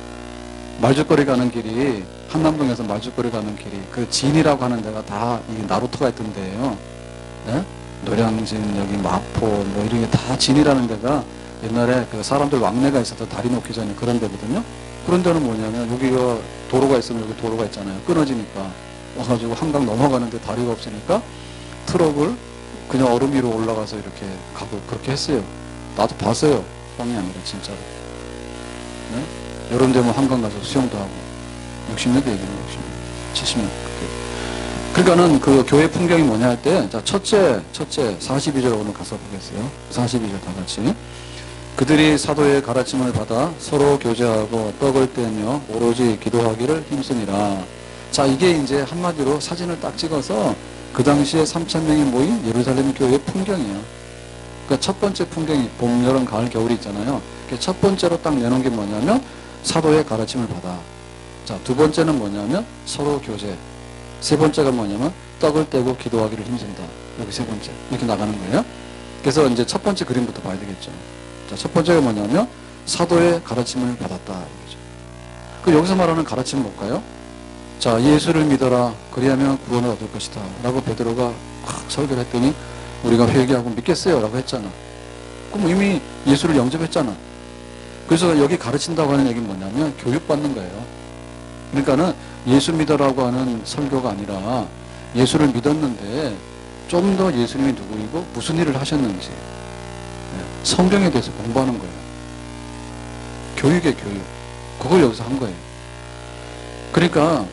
말죽거리 가는 길이, 한남동에서 말죽거리 가는 길이 그 진이라고 하는 데가 다 이 나루터가 있던 데예요. 네? 노량진, 여기 마포 뭐 이런 게 다 진이라는 데가 옛날에 그 사람들 왕래가 있었던 다리 놓기 전에 그런 데거든요. 그런 데는 뭐냐면 여기가 도로가 있으면 여기 도로가 있잖아요. 끊어지니까 와가지고 한강 넘어가는데 다리가 없으니까 트럭을 그냥 얼음 위로 올라가서 이렇게 가고 그렇게 했어요. 나도 봤어요. 뻥이 아니라 진짜로. 네? 여름 되면 한강 가서 수영도 하고. 60년대 얘기는 60년, 70년. 그러니까는 그 교회 풍경이 뭐냐 할 때, 자, 첫째 42절 오늘 가서 보겠어요. 42절 다 같이. 그들이 사도의 가르침을 받아 서로 교제하고 떡을 떼며 오로지 기도하기를 힘쓰니라. 자, 이게 이제 한마디로 사진을 딱 찍어서 그 당시에 3,000명이 모인 예루살렘 교회의 풍경이에요. 그러니까 첫 번째 풍경이 봄, 여름, 가을, 겨울이 있잖아요. 첫 번째로 딱 내놓은 게 뭐냐면 사도의 가르침을 받아. 자, 두 번째는 뭐냐면 서로 교제. 세 번째가 뭐냐면 떡을 떼고 기도하기를 힘쓴다. 여기 세 번째. 이렇게 나가는 거예요. 그래서 이제 첫 번째 그림부터 봐야 되겠죠. 자, 첫 번째가 뭐냐면 사도의 가르침을 받았다. 이거죠. 그 여기서 말하는 가르침은 뭘까요? 자, 예수를 믿어라. 그리하면 구원을 얻을 것이다. 라고 베드로가 확 설교를 했더니 우리가 회개하고 믿겠어요. 라고 했잖아. 그럼 이미 예수를 영접했잖아. 그래서 여기 가르친다고 하는 얘기는 뭐냐면 교육받는 거예요. 그러니까는 예수 믿어라고 하는 설교가 아니라 예수를 믿었는데 좀 더 예수님이 누구이고 무슨 일을 하셨는지 성경에 대해서 공부하는 거예요. 교육의 교육. 그걸 여기서 한 거예요. 그러니까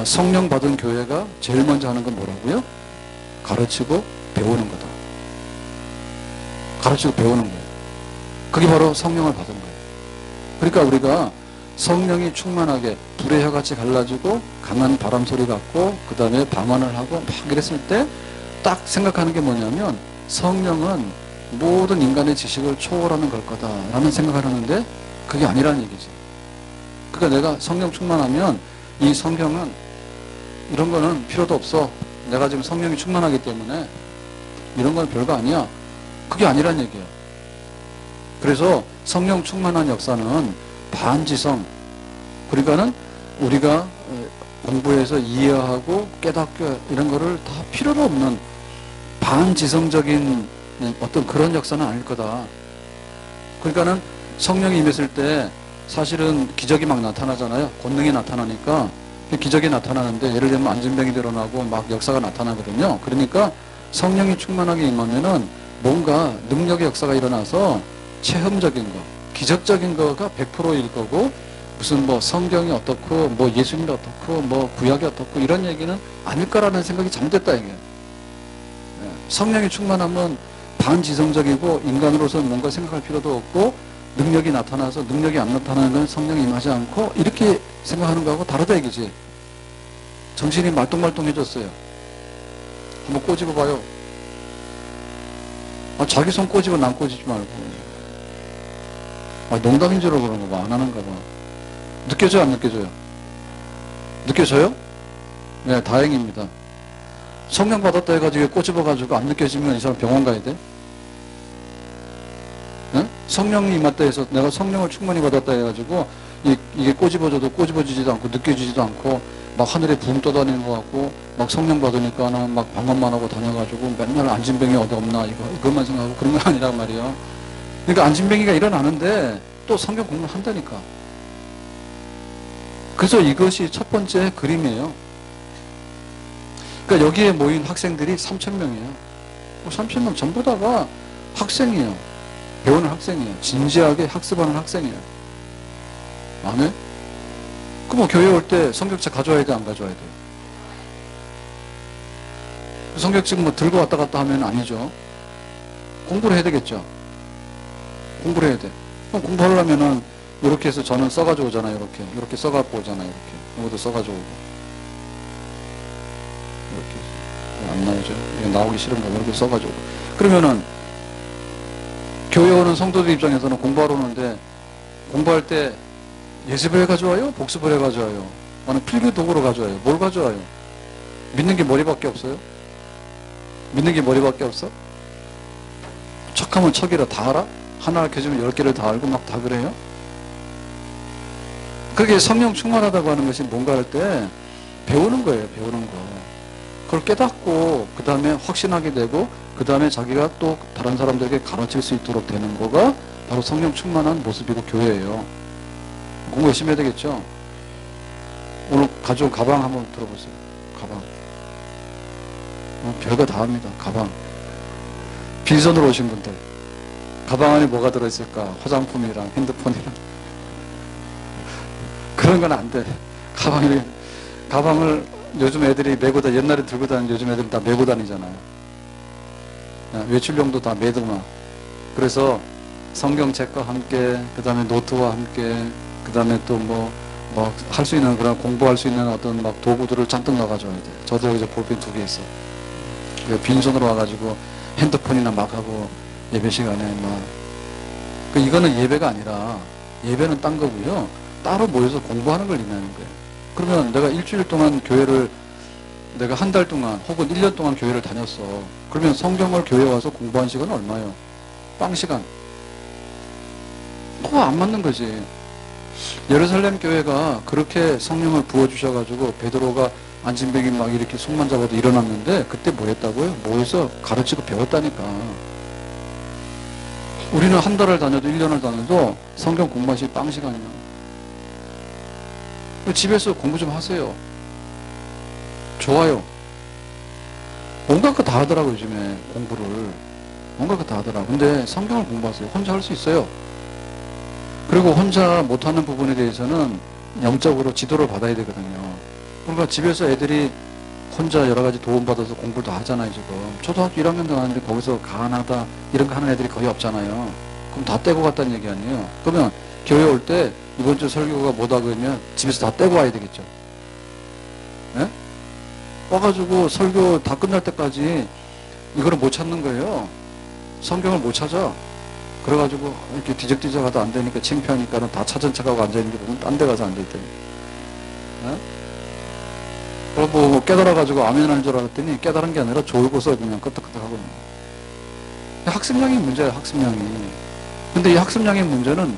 성령 받은 교회가 제일 먼저 하는 건 뭐라고요? 가르치고 배우는 거다. 가르치고 배우는 거예요. 그게 바로 성령을 받은 거예요. 그러니까 우리가 성령이 충만하게 불의 혀같이 갈라지고 강한 바람 소리 같고 그 다음에 방언을 하고 막 이랬을 때 딱 생각하는 게 뭐냐면 성령은 모든 인간의 지식을 초월하는 걸 거다라는 생각을 하는데 그게 아니라는 얘기지. 그러니까 내가 성령 충만하면 이 성경은 이런 거는 필요도 없어. 내가 지금 성령이 충만하기 때문에 이런 건 별거 아니야. 그게 아니란 얘기야. 그래서 성령 충만한 역사는 반지성. 그러니까는 우리가 공부해서 이해하고 깨닫고 이런 거를 다 필요도 없는 반지성적인 어떤 그런 역사는 아닐 거다. 그러니까는 성령이 임했을 때 사실은 기적이 막 나타나잖아요. 권능이 나타나니까 기적이 나타나는데 예를 들면 안진병이 드러나고 막 역사가 나타나거든요. 그러니까 성령이 충만하게 임하면은 뭔가 능력의 역사가 일어나서 체험적인 거, 기적적인 거가 100%일 거고 무슨 뭐 성경이 어떻고 뭐 예수님이 어떻고 뭐 구약이 어떻고 이런 얘기는 아닐 거라는 생각이 잘못됐다 이게. 성령이 충만하면 반지성적이고 인간으로서 뭔가 생각할 필요도 없고 능력이 나타나서 능력이 안 나타나는 건 성령이 임하지 않고 이렇게 생각하는 거하고 다르다 얘기지. 정신이 말똥말똥해졌어요. 한번 꼬집어 봐요. 자기 손 꼬집어 남 꼬집지 말고. 농담인 줄 알고 그런 거 봐. 안 하는가 봐. 느껴져요 안 느껴져요? 느껴져요? 네, 다행입니다. 성령 받았다 해가지고 꼬집어가지고 안 느껴지면 이 사람 병원 가야 돼? 네? 성령이 임했다 해서 내가 성령을 충만히 받았다 해가지고 이게 꼬집어져도 꼬집어지지도 않고 느껴지지도 않고 막 하늘에 붕 떠다니는 것 같고 막 성령 받으니까는 막 방언만 하고 다녀가지고 맨날 안진병이 어디 없나 이것만 생각하고 그런 건 아니란 말이에요. 그러니까 안진병이가 일어나는데 또 성경 공부를 한다니까. 그래서 이것이 첫 번째 그림이에요. 그러니까 여기에 모인 학생들이 3,000명이에요. 3,000명 전부 다가 학생이에요. 배우는 학생이에요. 진지하게 학습하는 학생이에요. 아멘? 그럼 뭐 교회 올 때 성경책 가져와야 돼, 안 가져와야 돼요? 성경책 뭐 들고 왔다 갔다 하면 아니죠. 공부를 해야 되겠죠. 공부를 해야 돼. 그럼 공부하려면은 이렇게 해서 저는 써가지고 오잖아요. 이렇게 써갖고 오잖아요. 이것도 써가지고 오고. 이렇게 안 나오죠. 이게 나오기 싫은가 이렇게 써가지고. 그러면은 교회 오는 성도들 입장에서는 공부하러 오는데 공부할 때 예습을 해가져와요? 복습을 해가져와요? 아니 필기 도구로 가져와요? 뭘 가져와요? 믿는 게 머리밖에 없어요? 믿는 게 머리밖에 없어? 척하면 척이라 다 알아? 하나 알려주면 10개를 다 알고 막 다 그래요? 그게 성령 충만하다고 하는 것이 뭔가 할 때 배우는 거예요. 배우는 거. 그걸 깨닫고 그 다음에 확신하게 되고 그 다음에 자기가 또 다른 사람들에게 가르칠 수 있도록 되는 거가 바로 성령 충만한 모습이고 교회예요. 공부 열심히 해야 되겠죠? 오늘 가져온 가방 한번 들어보세요. 가방. 별거 다 합니다. 가방. 빈손으로 오신 분들. 가방 안에 뭐가 들어있을까? 화장품이랑 핸드폰이랑. 그런 건 안 돼. 가방을 요즘 애들이 메고 옛날에 들고 다니는 요즘 애들은 다 메고 다니잖아요. 외출용도 다 메더만. 그래서 성경책과 함께, 그 다음에 노트와 함께, 그 다음에 또 할 수 있는 그런 공부할 수 있는 어떤 막 도구들을 잔뜩 넣어가져야 돼. 저도 여기서 볼펜 2개 있어. 빈손으로 와가지고 핸드폰이나 막 하고 예배 시간에 막. 이거는 예배가 아니라 예배는 딴 거고요. 따로 모여서 공부하는 걸 의미하는 거예요. 그러면 내가 일주일 동안 교회를 내가 한 달 동안 혹은 1년 동안 교회를 다녔어. 그러면 성경을 교회에 와서 공부한 시간은 얼마예요? 빵 시간. 그거 안 맞는 거지. 예루살렘 교회가 그렇게 성령을 부어주셔가지고 베드로가 안진뱅이 막 이렇게 손만 잡아도 일어났는데 그때 뭐 했다고요? 모여서 가르치고 배웠다니까. 우리는 한 달을 다녀도 1년을 다녀도 성경 공부하시 빵 시간이야. 집에서 공부 좀 하세요. 좋아요. 온갖 거 다 하더라고 요즘에 공부를. 온갖 거 다 하더라고. 근데 성경을 공부하세요. 혼자 할 수 있어요. 그리고 혼자 못하는 부분에 대해서는 영적으로 지도를 받아야 되거든요. 그러니까 집에서 애들이 혼자 여러 가지 도움받아서 공부를 다 하잖아요, 지금. 초등학교 1학년 다녔는데 거기서 가나다 이런 거 하는 애들이 거의 없잖아요. 그럼 다 떼고 갔다는 얘기 아니에요. 그러면 교회 올 때 이번 주 설교가 뭐다 그러면 집에서 다 떼고 와야 되겠죠. 예? 와가지고 설교 다 끝날 때까지 이거를 못 찾는 거예요. 성경을 못 찾아. 그래가지고 이렇게 뒤적뒤적 하다 안 되니까 창피하니까는 다 찾은 척하고 앉아있는 게 보면 딴 데 가서 앉아있더니. 예? 그리고 뭐 깨달아가지고 아멘 하는 줄 알았더니 깨달은 게 아니라 졸고서 그냥 끄떡끄떡 하고 있는 거예요. 학습량이 문제예요, 학습량이. 근데 이 학습량의 문제는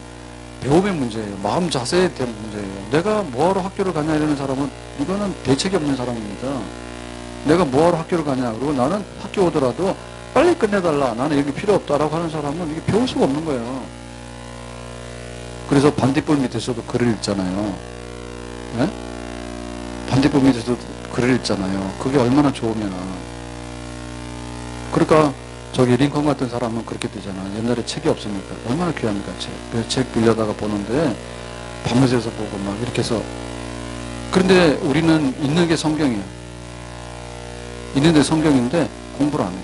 배움의 문제예요. 마음 자세에 대한 문제예요. 내가 뭐하러 학교를 가냐 이러는 사람은 이거는 대책이 없는 사람입니다. 내가 뭐하러 학교를 가냐. 그리고 나는 학교 오더라도 빨리 끝내달라. 나는 여기 필요 없다라고 하는 사람은 이게 배울 수가 없는 거예요. 그래서 반딧불 밑에서도 글을 읽잖아요. 네? 반딧불 밑에서도 글을 읽잖아요. 그게 얼마나 좋으면. 그러니까 저기 링컨 같은 사람은 그렇게 되잖아. 옛날에 책이 없으니까. 얼마나 귀합니까, 책. 그 책 빌려다가 보는데 밤새서 보고 막 이렇게 해서. 그런데 우리는 있는 게 성경이에요. 있는데 성경인데 공부를 안 해.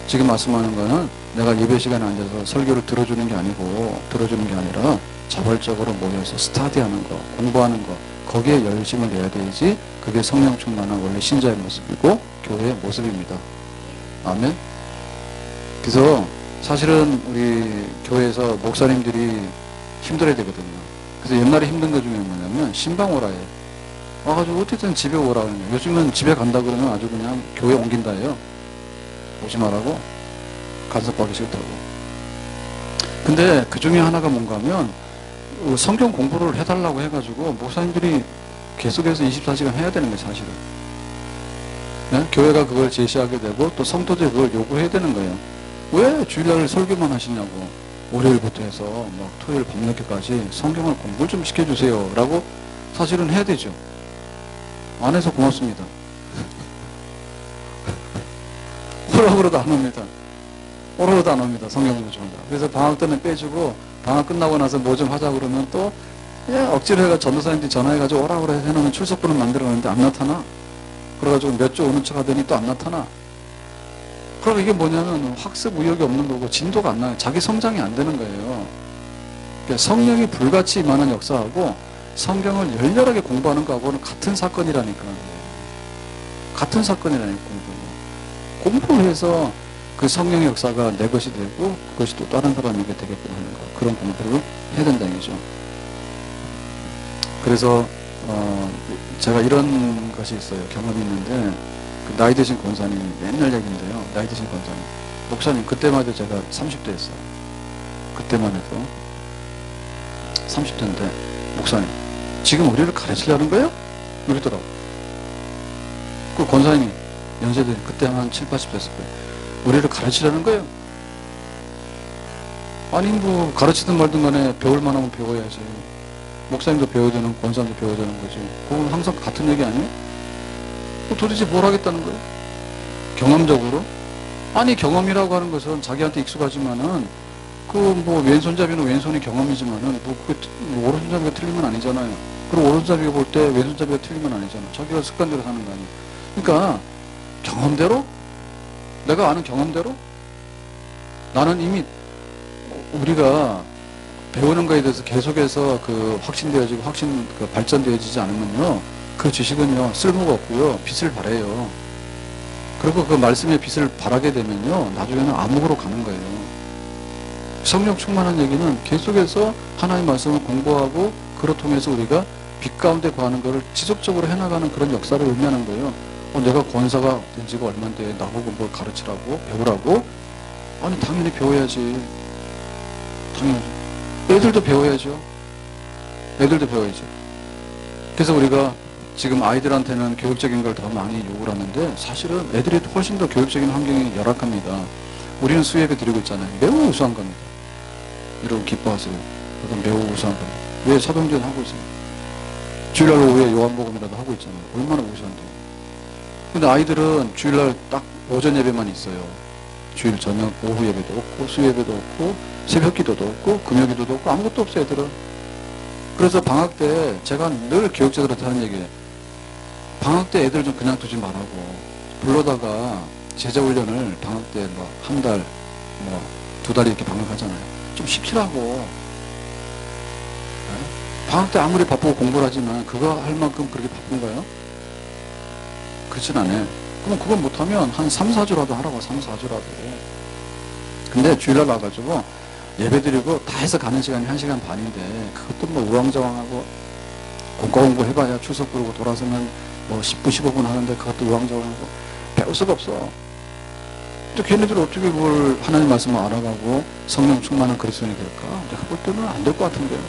지금 말씀하는 거는 내가 예배 시간에 앉아서 설교를 들어주는 게 아니고, 들어주는 게 아니라 자발적으로 모여서 스터디하는 거, 공부하는 거, 거기에 열심을 내야 되지. 그게 성령 충만한 원래 신자의 모습이고 교회의 모습입니다. 아멘. 그래서 사실은 우리 교회에서 목사님들이 힘들어야 되거든요. 그래서 옛날에 힘든 것 중에 뭐냐면 신방 오라 해요. 와가지고 어쨌든 집에 오라 그러냐. 요즘은 집에 간다 그러면 아주 그냥 교회 옮긴다 해요. 오지 말라고. 간섭받기 싫다고. 근데 그 중에 하나가 뭔가 하면 성경 공부를 해달라고 해가지고 목사님들이 계속해서 24시간 해야 되는 거예요, 사실은. 네? 교회가 그걸 제시하게 되고 또 성도들이 그걸 요구해야 되는 거예요. 왜 주일날 설교만 하시냐고. 월요일부터 해서 막 토요일 밤늦게까지 성경을 공부를 좀 시켜주세요 라고 사실은 해야 되죠. 안 해서 고맙습니다. 오라고도 안 옵니다. 오라고도 안 옵니다. 성경 공부 좀 한다. 그래서 방학 때는 빼주고 방학 끝나고 나서 뭐 좀 하자 그러면 또 억지로 해가 전도사님들이 전화해가지고 오라고 해놓으면 출석부는 만들어놨는데 안 나타나. 그래가지고 몇 주 오는 척 하더니 또 안 나타나. 그럼 이게 뭐냐면 학습 의욕이 없는 거고 진도가 안 나요. 자기 성장이 안 되는 거예요. 그러니까 성령이 불같이 임하는 역사하고 성경을 열렬하게 공부하는 거하고는 같은 사건이라니까. 같은 사건이라니까. 공부를 해서 그 성령의 역사가 내 것이 되고 그것이 또 다른 사람에게 되게끔 하는 거. 그런 공부를 해야 된다는 얘기죠. 그래서 제가 이런 것이 있어요. 경험이 있는데 그 나이 드신 권사님이 맨날 얘기인데요. 나이 드신 권사님. 목사님 그때만 해도 제가 30대였어요. 그때만 해도 30대인데 목사님 지금 우리를 가르치려는 거예요? 이러더라고. 그 권사님이 연세대 그때 한 7, 80 됐을 거예요. 우리를 가르치려는 거예요? 아니 뭐 가르치든 말든 간에 배울 만하면 배워야지. 목사님도 배워야 되는, 권사님도 배워야 되는 거지. 그건 항상 같은 얘기 아니에요? 도대체 뭘 하겠다는 거예요? 경험적으로? 아니 경험이라고 하는 것은 자기한테 익숙하지만은 그 뭐 왼손잡이는 왼손이 경험이지만은 뭐 그게 오른손잡이가 틀리면 아니잖아요. 그리고 오른손잡이가 볼 때 왼손잡이가 틀리면 아니잖아. 자기가 습관대로 사는 거 아니에요. 그러니까 경험대로? 내가 아는 경험대로? 나는 이미 우리가 배우는 거에 대해서 계속해서 그 확신되어지고 그 발전되어지지 않으면요. 그 지식은요. 쓸모가 없고요. 빛을 발해요. 그리고 그 말씀의 빛을 발하게 되면요. 나중에는 암흑으로 가는 거예요. 성령 충만한 얘기는 계속해서 하나님의 말씀을 공부하고 그로 통해서 우리가 빛 가운데 거하는 것을 지속적으로 해나가는 그런 역사를 의미하는 거예요. 내가 권사가 된 지가 얼마인데 나보고 뭘 가르치라고? 배우라고? 아니 당연히 배워야지. 당연히. 애들도 배워야죠. 애들도 배워야지. 그래서 우리가 지금 아이들한테는 교육적인 걸 더 많이 요구를 하는데 사실은 애들이 훨씬 더 교육적인 환경이 열악합니다. 우리는 수예배 드리고 있잖아요. 매우 우수한 겁니다. 여러분 기뻐하세요. 그건 매우 우수한 겁니다. 왜 사도행전 하고 있어요? 주일날 오후에 요한복음이라도 하고 있잖아요. 얼마나 우수한데요. 근데 아이들은 주일날 딱 오전 예배만 있어요. 주일 저녁 오후 예배도 없고 수예배도 없고 새벽 기도도 없고 금요 기도도 없고 아무것도 없어요. 애들은. 그래서 방학 때 제가 늘 교육자들한테 하는 얘기예요. 방학 때 애들 좀 그냥 두지 말라고. 불러다가 제자 훈련을 방학 때 뭐 한 달, 뭐 두 달 이렇게 방학하잖아요. 좀 시키라고. 네? 방학 때 아무리 바쁘고 공부를 하지만 그거 할 만큼 그렇게 바쁜가요? 그렇진 않아요. 그럼 그거 못하면 한 3, 4주라도 하라고. 3, 4주라도. 근데 주일날 와가지고 예배드리고 다 해서 가는 시간이 1시간 반인데 그것도 뭐 우왕좌왕하고 공과공부 해봐야 출석 부르고 돌아서면 뭐 10분 15분 하는데 그것도 우왕좌왕하고 배울 수가 없어. 또 걔네들 어떻게 그걸 하나님 말씀을 알아가고 성령 충만한 그리스도인이 될까? 내가 볼 때는 안 될 것 같은데요.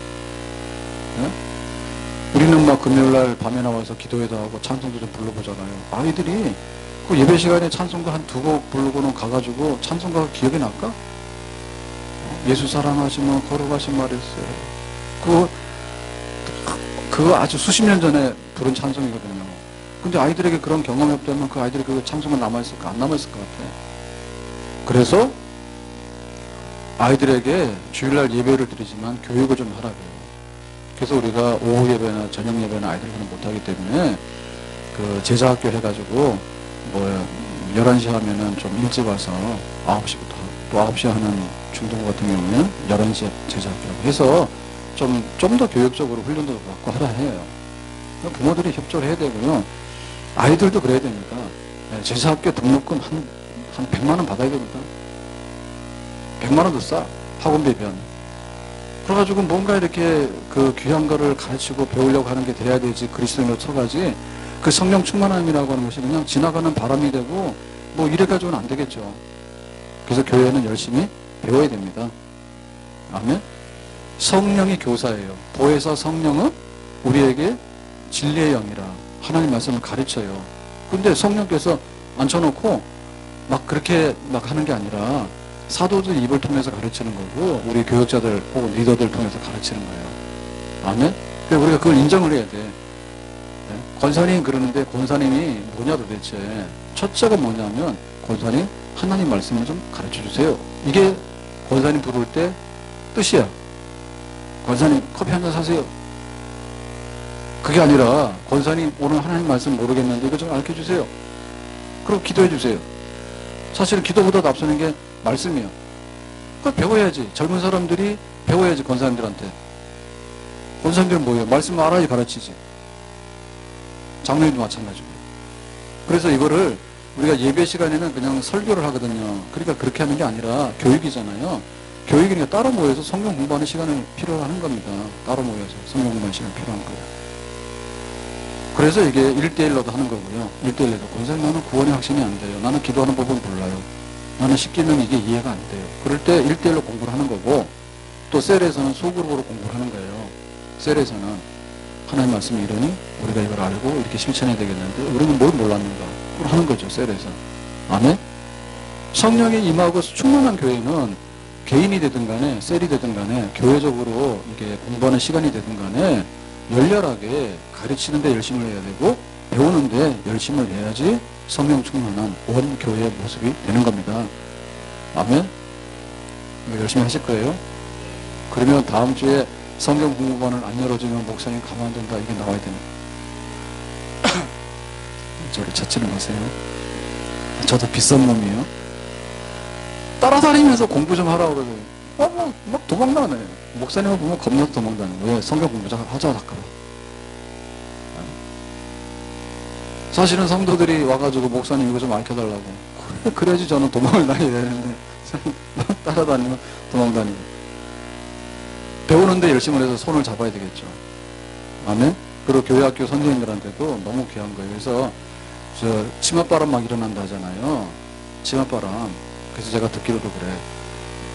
네? 우리는 막 금요일날 밤에 나와서 기도회도 하고 찬송도 좀 불러보잖아요. 아이들이 그 예배 시간에 찬송가 한 2곡 부르고는 가가지고 찬송가가 기억이 날까? 예수 사랑하시면 걸어가신 말했어요. 그거 아주 수십 년 전에 부른 찬송이거든요. 근데 아이들에게 그런 경험이 없다면 그 아이들이 그 찬송가 남아있을까? 안 남아있을 것 같아. 그래서 아이들에게 주일날 예배를 드리지만 교육을 좀 하라고요. 그래서 우리가 오후 예배나 저녁 예배나 아이들은 못하기 때문에 그 제자학교 해가지고 뭐 11시 하면은 좀 일찍 와서 9시부터 또 9시 하는 중등부 같은 경우는 11시에 제자학교라고 해서 좀 더 교육적으로 훈련도 받고 하라 해요. 부모들이 협조를 해야 되고요. 아이들도 그래야 됩니다. 제자학교 등록금 한 100만 원 받아야 됩니다. 100만 원도 싸. 학원비 변. 그래가지고 뭔가 이렇게 그 귀한 거를 가르치고 배우려고 하는 게 돼야 되지. 그리스도인으로 쳐가지. 그 성령 충만함이라고 하는 것이 그냥 지나가는 바람이 되고 뭐 이래가지고는 안 되겠죠. 그래서 교회는 열심히 배워야 됩니다. 아멘. 성령이 교사예요. 보혜사 성령은 우리에게 진리의 영이라 하나님 말씀을 가르쳐요. 근데 성령께서 앉혀놓고 막 그렇게 막 하는 게 아니라 사도들 입을 통해서 가르치는 거고 우리 교육자들 혹은 리더들 통해서 가르치는 거예요. 아멘. 그러니까 우리가 그걸 인정을 해야 돼. 권사님 그러는데 권사님이 뭐냐 도대체. 첫째가 뭐냐면 권사님 하나님 말씀을 좀 가르쳐 주세요. 이게 권사님 부를 때 뜻이야. 권사님 커피 한잔 사세요. 그게 아니라 권사님 오늘 하나님 말씀 모르겠는데 이거 좀 알려 주세요. 그럼 기도해 주세요. 사실은 기도보다 앞서는 게 말씀이에요. 그걸 배워야지. 젊은 사람들이 배워야지 권사님들한테. 권사님들은 뭐예요? 말씀을 알아야 가르치지. 장로님도 마찬가지고요. 그래서 이거를 우리가 예배 시간에는 그냥 설교를 하거든요. 그러니까 그렇게 하는 게 아니라 교육이잖아요. 교육이니까 따로 모여서 성경 공부하는 시간을 필요로 하는 겁니다. 따로 모여서 성경 공부하는 시간이 필요한 거예요. 그래서 이게 1대1로도 하는 거고요. 1대1로도. 권사님 나는 구원의 확신이 안 돼요. 나는 기도하는 법은 몰라요. 나는 십계명 이게 이해가 안 돼요. 그럴 때 1대1로 공부를 하는 거고 또 셀에서는 소그룹으로 공부를 하는 거예요. 셀에서는 하나님 말씀이 이러니 우리가 이걸 알고 이렇게 실천해야 되겠는데 우리는 뭘 몰랐는가? 그걸 하는 거죠. 셀에서. 아멘? 성령이 임하고 충만한 교회는 개인이 되든 간에 셀이 되든 간에 교회적으로 이게 공부하는 시간이 되든 간에 열렬하게 가르치는데 열심을 해야 되고 배우는데 열심을 해야지 성령 충만한 원 교회의 모습이 되는 겁니다. 아멘? 이거 열심히 하실 거예요? 그러면 다음 주에 성경 공부반을 안 열어주면 목사님 가만둔다 이게 나와야 됩니다. 저를 찾지는 마세요. 저도 비싼 놈이에요. 따라다니면서 공부 좀 하라고 그러고 막 도망다녀요. 목사님을 보면 겁나서 도망다녀요. 왜? 성경 공부 하자 할까봐. 사실은 성도들이 와가지고 목사님 이거 좀 알려달라고. 그래야지 저는 도망을 다녀야 되는데 따라다니면 도망다니고. 배우는데 열심히 해서 손을 잡아야 되겠죠. 아멘? 그리고 교회학교 선생님들한테도 너무 귀한 거예요. 그래서 저 치맛바람 막 일어난다 하잖아요. 치맛바람. 그래서 제가 듣기로도 그래.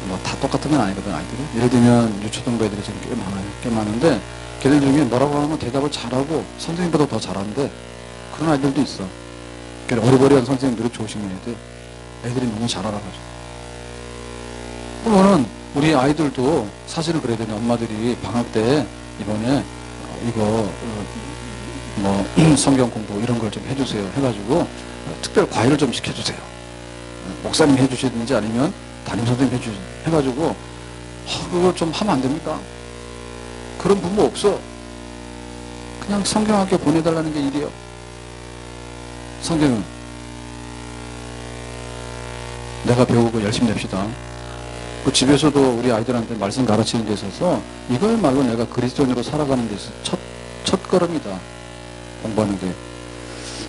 뭐 다 똑같은 건 아니거든, 아이들이. 예를 들면 유초등부 애들이 지금 꽤 많아요. 꽤 많은데 걔들 중에 뭐라고 하면 대답을 잘하고 선생님보다 더 잘하는데 그런 아이들도 있어. 그러니까 어리버리한 선생님들이 조심해야 돼. 애들이 너무 잘 알아가지고. 그러면은 우리 아이들도 사실은 그래야 되는 엄마들이 방학 때 이번에 이거 뭐 성경 공부 이런 걸 좀 해주세요 해가지고 특별 과외를 좀 시켜주세요. 목사님 해주시든지 아니면 담임 선생님 해주시든지 해가지고 그거 좀 하면 안 됩니까? 그런 부모 없어. 그냥 성경학교 보내달라는 게 일이에요. 성경은 내가 배우고 열심히 냅시다. 그 집에서도 우리 아이들한테 말씀 가르치는 데 있어서 이거야말로 내가 그리스도인으로 살아가는 데 있어서 첫 걸음이다. 공부하는 게.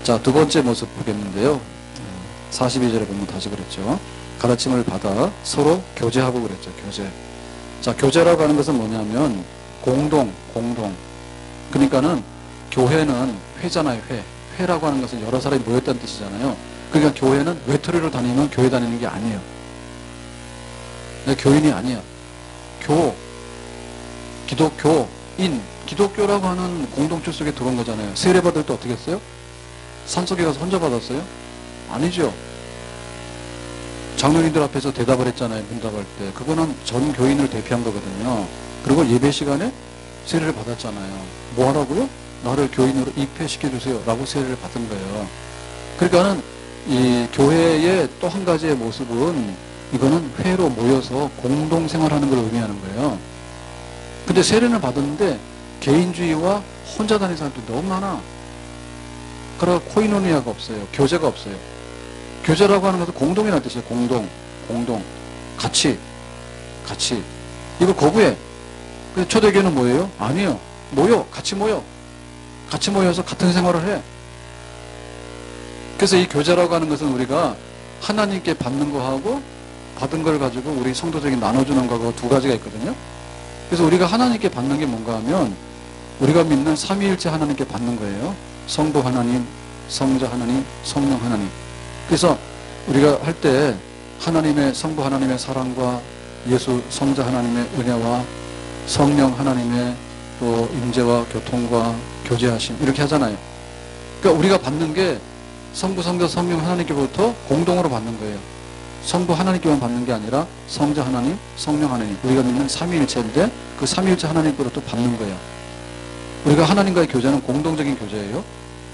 자, 두 번째 모습 보겠는데요. 42절에 보면 다시 그랬죠. 가르침을 받아 서로 교제하고 그랬죠. 교제. 자, 교제라고 하는 것은 뭐냐면 공동. 그러니까는 교회는 회잖아요. 회라고 하는 것은 여러 사람이 모였다는 뜻이잖아요. 그러니까 교회는 외톨이로 다니면 교회 다니는 게 아니에요. 내 교인이 아니야. 기독교라고 하는 공동체 속에 들어온 거잖아요. 세례 받을 때 어떻게 했어요? 산속에 가서 혼자 받았어요? 아니죠. 장로님들 앞에서 대답을 했잖아요. 문답할 때. 그거는 전 교인을 대표한 거거든요. 그리고 예배 시간에 세례를 받았잖아요. 뭐 하라고요? 나를 교인으로 입회시켜주세요. 라고 세례를 받은 거예요. 그러니까는 이 교회의 또 한 가지의 모습은 이거는 회로 모여서 공동생활하는 걸 의미하는 거예요. 근데 세례는 받았는데 개인주의와 혼자 다니는 사람들이 너무 많아. 그러나 코이노니아가 없어요. 교제가 없어요. 교제라고 하는 것은 공동이라는 뜻이에요. 공동. 같이. 이거 거부해. 근데 초대교회는 뭐예요? 아니에요. 같이 모여서 같은 생활을 해. 그래서 이 교제라고 하는 것은 우리가 하나님께 받는 거하고 받은 걸 가지고 우리 성도들에게 나눠주는 거하고 두 가지가 있거든요. 그래서 우리가 하나님께 받는 게 뭔가 하면 우리가 믿는 삼위일체 하나님께 받는 거예요. 성부 하나님, 성자 하나님, 성령 하나님. 그래서 우리가 할 때 하나님의 성부 하나님의 사랑과 예수 성자 하나님의 은혜와 성령 하나님의 또 임재와 교통과 교제하심 이렇게 하잖아요. 그러니까 우리가 받는 게 성부 성자 성령 하나님께부터 공동으로 받는 거예요. 성부 하나님께만 받는 게 아니라 성자 하나님, 성령 하나님 우리가 믿는 삼위일체인데 그 삼위일체 하나님께로부터 받는 거예요. 우리가 하나님과의 교제는 공동적인 교제예요.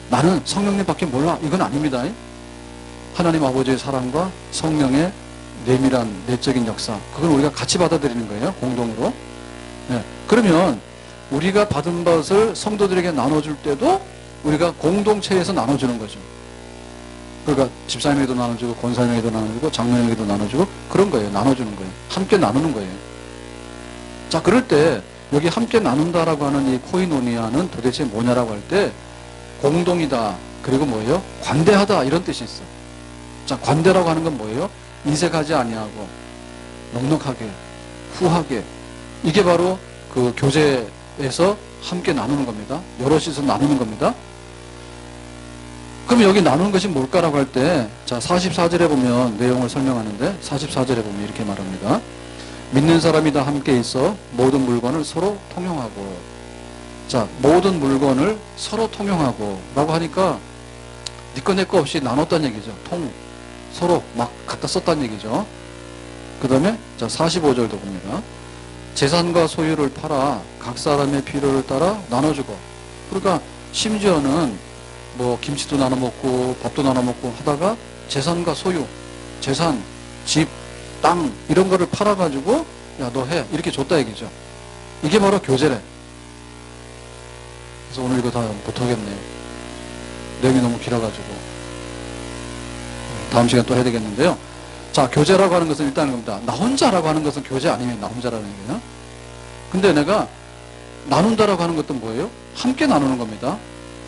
나는 성령님밖에 몰라 이건 아닙니다. 하나님 아버지의 사랑과 성령의 내밀한 내적인 역사 그걸 우리가 같이 받아들이는 거예요. 공동으로. 네. 그러면 우리가 받은 것을 성도들에게 나눠줄 때도 우리가 공동체에서 나눠주는 거죠. 그러니까 집사님에게도 나눠주고 권사님에게도 나눠주고 장로님에게도 나눠주고 그런 거예요. 나눠주는 거예요. 함께 나누는 거예요. 자, 그럴 때 여기 함께 나눈다라고 하는 이 코이노니아는 도대체 뭐냐라고 할 때 공동이다. 그리고 뭐예요? 관대하다 이런 뜻이 있어. 자, 관대라고 하는 건 뭐예요? 인색하지 아니하고 넉넉하게 후하게 이게 바로 그 교제에서 함께 나누는 겁니다. 여럿이서 나누는 겁니다. 그럼 여기 나누는 것이 뭘까라고 할 때, 자, 44절에 보면 내용을 설명하는데, 44절에 보면 이렇게 말합니다. 믿는 사람이 다 함께 있어 모든 물건을 서로 통용하고. 자, 모든 물건을 서로 통용하고. 라고 하니까, 니 거 내 거 없이 나눴다는 얘기죠. 서로 막 갖다 썼다는 얘기죠. 그 다음에, 자, 45절도 봅니다. 재산과 소유를 팔아 각 사람의 필요를 따라 나눠주고. 그러니까, 심지어는 뭐 김치도 나눠 먹고 밥도 나눠 먹고 하다가 재산과 소유, 재산, 집, 땅 이런 거를 팔아가지고 야 너 해 이렇게 줬다 얘기죠. 이게 바로 교제래. 그래서 오늘 이거 다 못하겠네요. 내용이 너무 길어가지고 다음 시간 또 해야 되겠는데요. 자, 교제라고 하는 것은 일단은 겁니다. 나 혼자라고 하는 것은 교제 아니면 나 혼자라는 얘기예요. 근데 내가 나눈다라고 하는 것도 뭐예요? 함께 나누는 겁니다.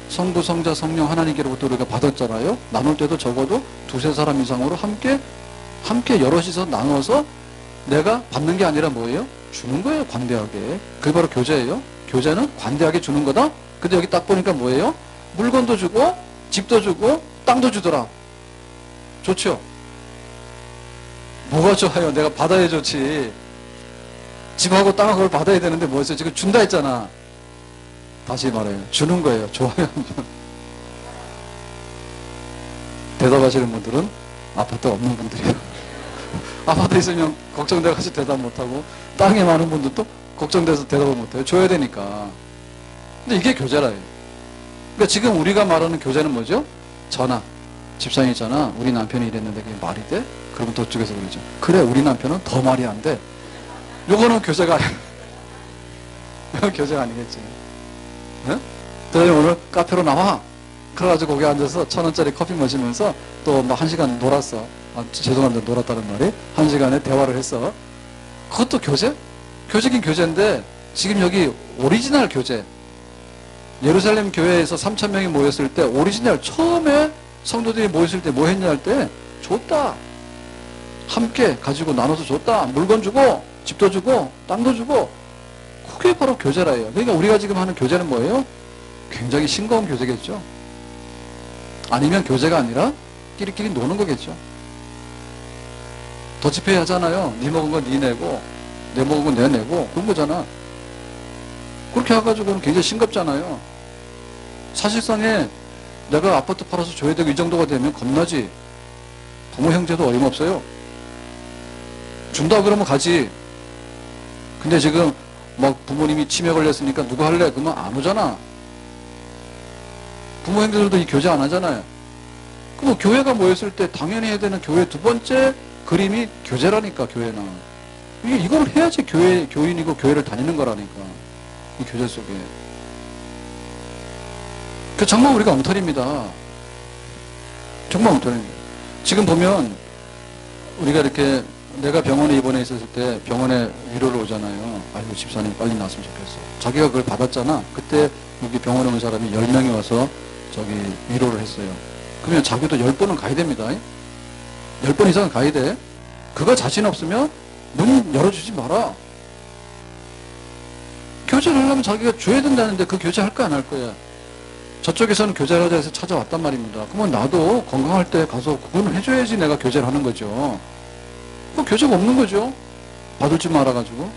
성부, 성자, 성령 하나님께로부터 우리가 받았잖아요. 나눌 때도 적어도 두세 사람 이상으로 함께 여럿이서 나눠서 내가 받는 게 아니라 뭐예요? 주는 거예요. 관대하게. 그게 바로 교제예요. 교제는 관대하게 주는 거다. 근데 여기 딱 보니까 뭐예요? 물건도 주고 집도 주고 땅도 주더라. 좋죠? 뭐가 좋아요? 내가 받아야 좋지. 집하고 땅하고 그걸 받아야 되는데 뭐였어요? 지금 준다 했잖아. 다시 말해요. 주는 거예요. 좋아요 하면. 대답하시는 분들은 아파트 없는 분들이에요. 아파트 있으면 걱정돼가지고 대답 못하고, 땅에 많은 분들도 걱정돼서 대답을 못해요. 줘야 되니까. 근데 이게 교제라요. 그러니까 지금 우리가 말하는 교제는 뭐죠? 전화. 집사람이 있잖아. 우리 남편이 이랬는데 그게 말이 돼? 그러면 저쪽에서 그러죠. 그래, 우리 남편은 더 말이 안 돼. 요거는 교제가 아니에요. 교제가 아니겠지. 네? 너희 오늘 카페로 나와. 그래가지고 거기 앉아서 1,000원짜리 커피 마시면서 또 뭐 1시간 놀았어. 죄송한데 놀았다는 말이 1시간에 대화를 했어. 그것도 교제? 교제긴 교제인데 지금 여기 오리지널 교제. 예루살렘 교회에서 3,000명이 모였을 때 오리지널 처음에 성도들이 모였을 때 뭐 했냐 할 때 줬다. 함께 가지고 나눠서 줬다. 물건 주고 집도 주고 땅도 주고. 그게 바로 교제라예요. 그러니까 우리가 지금 하는 교제는 뭐예요? 굉장히 싱거운 교제겠죠. 아니면 교제가 아니라 끼리끼리 노는 거겠죠. 더치페이 하잖아요. 네 먹은 건 네 내고 내 먹은 건 내 내고 그런 거잖아. 그렇게 해가지고는 굉장히 싱겁잖아요. 사실상에 내가 아파트 팔아서 줘야 되고 이 정도가 되면 겁나지. 부모 형제도 어림없어요. 준다 그러면 가지. 근데 지금 막 부모님이 치매 걸렸으니까 누구 할래? 그러면 안 오잖아. 부모 형제들도 이 교제 안 하잖아요. 그럼 교회가 모였을 때 당연히 해야 되는 교회 두 번째 그림이 교제라니까, 교회는. 이걸 해야지 교인이고 교회를 다니는 거라니까. 이 교제 속에. 정말 우리가 엉터리입니다. 정말 엉터리입니다. 지금 보면 우리가 이렇게 내가 병원에 입원해 있었을 때 병원에 위로를 오잖아요. 아이고 집사님 빨리 나왔으면 좋겠어. 자기가 그걸 받았잖아. 그때 여기 병원에 온 사람이 10명이 와서 저기 위로를 했어요. 그러면 자기도 10번은 가야 됩니다. 10번 이상은 가야 돼. 그거 자신 없으면 문 열어주지 마라. 교제를 하려면 자기가 줘야 된다는데 그 교제 할 거야 안 할 거야? 저쪽에서는 교제를 하자 해서 찾아왔단 말입니다. 그러면 나도 건강할 때 가서 그거는 해줘야지 내가 교제를 하는 거죠. 그 교제가 없는 거죠. 받을 줄 알아가지고.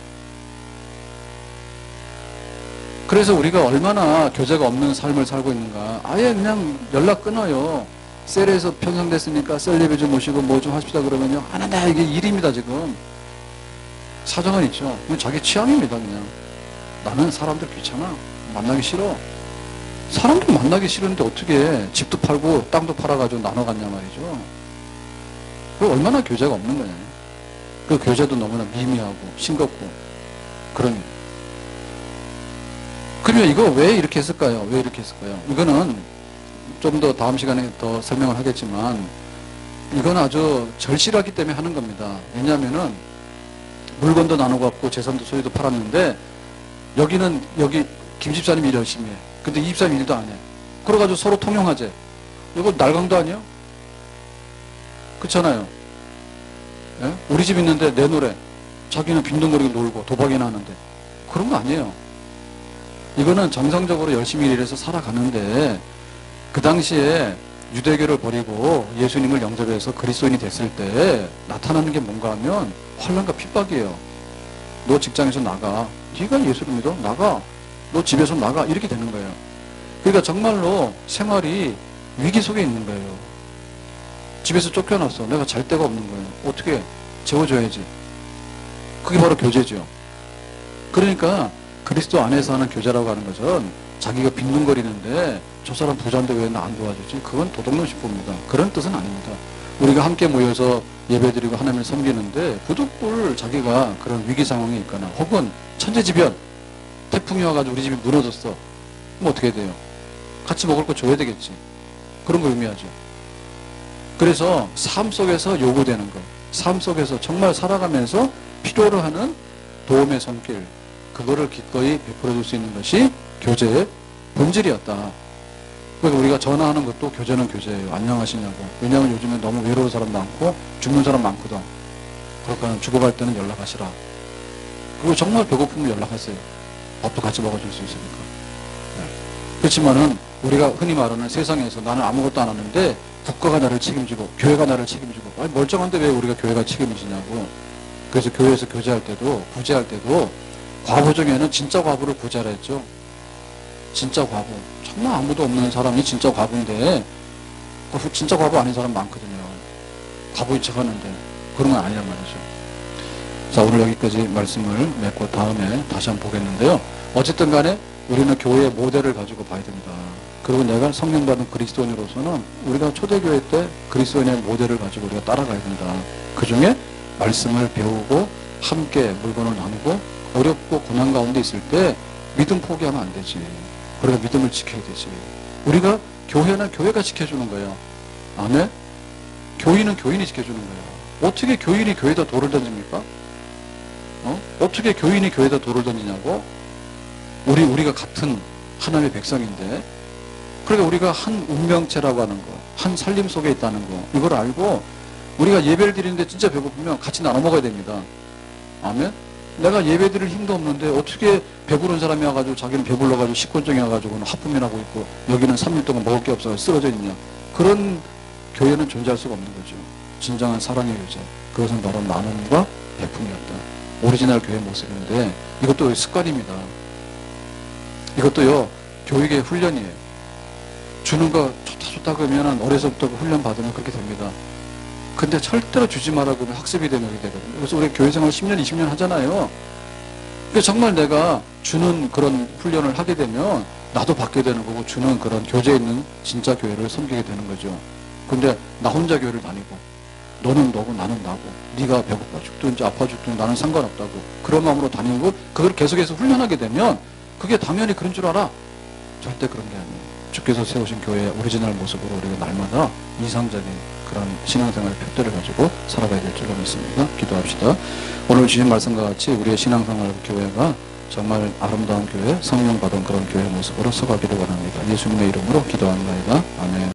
그래서 우리가 얼마나 교제가 없는 삶을 살고 있는가. 아예 그냥 연락 끊어요. 셀에서 편성됐으니까 셀 예배 좀 오시고 뭐 좀 하십시다 그러면요. 안 한다. 이게 일입니다 지금. 사정은 있죠. 그건 자기 취향입니다 그냥. 나는 사람들 귀찮아. 만나기 싫어. 사람들 만나기 싫은데 어떻게 집도 팔고 땅도 팔아가지고 나눠 갔냐 말이죠. 그 얼마나 교제가 없는 거냐. 그 교제도 너무나 미미하고 싱겁고 그런. 그러면 이거 왜 이렇게 했을까요? 왜 이렇게 했을까요? 이거는 좀 더 다음 시간에 더 설명을 하겠지만 이건 아주 절실하기 때문에 하는 겁니다. 왜냐하면은 물건도 나누고 갖고 재산도 소유도 팔았는데 여기는 여기 김 집사님이 일 열심히 해. 근데 이 집사님 일도 안 해. 그래가지고 서로 통용하재. 이거 날강도 아니야? 그렇잖아요. 예? 우리 집 있는데 내 노래. 자기는 빈둥거리고 놀고 도박이나 하는데. 그런 거 아니에요. 이거는 정상적으로 열심히 일해서 살아가는데 그 당시에 유대교를 버리고 예수님을 영접해서 그리스도인이 됐을 때 나타나는 게 뭔가 하면 환난과 핍박이에요. 너 직장에서 나가. 네가 예수를 믿어? 나가. 너 집에서 나가. 이렇게 되는 거예요. 그러니까 정말로 생활이 위기 속에 있는 거예요. 집에서 쫓겨났어. 내가 잘 데가 없는 거예요. 어떻게 재워줘야지. 그게 바로 교제죠. 그러니까 그리스도 안에서 하는 교제라고 하는 것은 자기가 빈둥거리는데 저 사람 부자인데 왜 나 안 도와주지? 그건 도둑놈 싶습니다. 그런 뜻은 아닙니다. 우리가 함께 모여서 예배드리고 하나님을 섬기는데 부득불 자기가 그런 위기 상황에 있거나 혹은 천재지변 태풍이 와가지고 우리 집이 무너졌어. 그럼 어떻게 돼요? 같이 먹을 거 줘야 되겠지. 그런 거 의미하죠. 그래서 삶 속에서 요구되는 거, 삶 속에서 정말 살아가면서 필요로 하는 도움의 손길, 그거를 기꺼이 베풀어 줄 수 있는 것이 교제의 본질이었다. 그러니까 우리가 전화하는 것도 교제는 교제예요. 안녕하시냐고. 왜냐하면 요즘에 너무 외로운 사람 많고 죽는 사람 많거든. 그러니까 죽어갈 때는 연락하시라. 그리고 정말 배고프면 연락하세요. 밥도 같이 먹어줄 수 있으니까. 네. 그렇지만은 우리가 흔히 말하는 세상에서 나는 아무것도 안 하는데 국가가 나를 책임지고 교회가 나를 책임지고, 아니 멀쩡한데 왜 우리가 교회가 책임지냐고. 그래서 교회에서 교제할 때도 구제할 때도 과부 중에는 진짜 과부를 구제하라 했죠. 진짜 과부. 정말 아무도 없는 사람이 진짜 과부인데, 진짜 과부 아닌 사람 많거든요. 과부인 척 하는데, 그런 건 아니란 말이죠. 자, 오늘 여기까지 말씀을 맺고 다음에 다시 한번 보겠는데요. 어쨌든 간에 우리는 교회의 모델을 가지고 봐야 됩니다. 그리고 내가 성령 받은 그리스도인으로서는 우리가 초대교회 때 그리스도인의 모델을 가지고 우리가 따라가야 된다. 그 중에 말씀을 배우고 함께 물건을 나누고 어렵고 고난 가운데 있을 때 믿음 포기하면 안 되지. 우리가 믿음을 지켜야 되지. 우리가 교회는 교회가 지켜주는 거예요. 아멘? 교인은 교인이 지켜주는 거예요. 어떻게 교인이 교회에다 돌을 던집니까? 어떻게 교인이 교회에다 돌을 던지냐고? 우리가 같은 하나님의 백성인데, 그러니까 우리가 한 운명체라고 하는 거, 한 살림 속에 있다는 거, 이걸 알고 우리가 예배를 드리는데 진짜 배고프면 같이 나눠 먹어야 됩니다. 아멘? 내가 예배 드릴 힘도 없는데 어떻게 배부른 사람이 와가지고 자기는 배불러가지고 식곤증이 와가지고는 하품이라고 있고 여기는 3일 동안 먹을 게 없어서 쓰러져 있냐. 그런 교회는 존재할 수가 없는 거죠. 진정한 사랑의 교제. 그것은 바로 나눔과 베품이었다. 오리지널 교회 모습인데 이것도 습관입니다. 이것도요, 교육의 훈련이에요. 주는 거 좋다 그러면 어려서부터 훈련 받으면 그렇게 됩니다. 근데 절대로 주지 마라 그러면 학습이 되면 그렇게 되거든요. 그래서 우리 교회 생활 10년, 20년 하잖아요. 근데 정말 내가 주는 그런 훈련을 하게 되면 나도 받게 되는 거고 주는 그런 교제에 있는 진짜 교회를 섬기게 되는 거죠. 근데 나 혼자 교회를 다니고 너는 너고 나는 나고 네가 배고파 죽든지 아파 죽든지 나는 상관없다고 그런 마음으로 다니고 그걸 계속해서 훈련하게 되면 그게 당연히 그런 줄 알아. 절대 그런 게 아니에요. 주께서 세우신 교회의 오리지널 모습으로 우리가 날마다 이상적인 그런 신앙생활의 표대를 가지고 살아가야 될 줄로 믿습니다. 기도합시다. 오늘 주신 말씀과 같이 우리의 신앙생활 교회가 정말 아름다운 교회, 성령 받은 그런 교회 모습으로 서가기를 원합니다. 예수님의 이름으로 기도합니다. 아멘.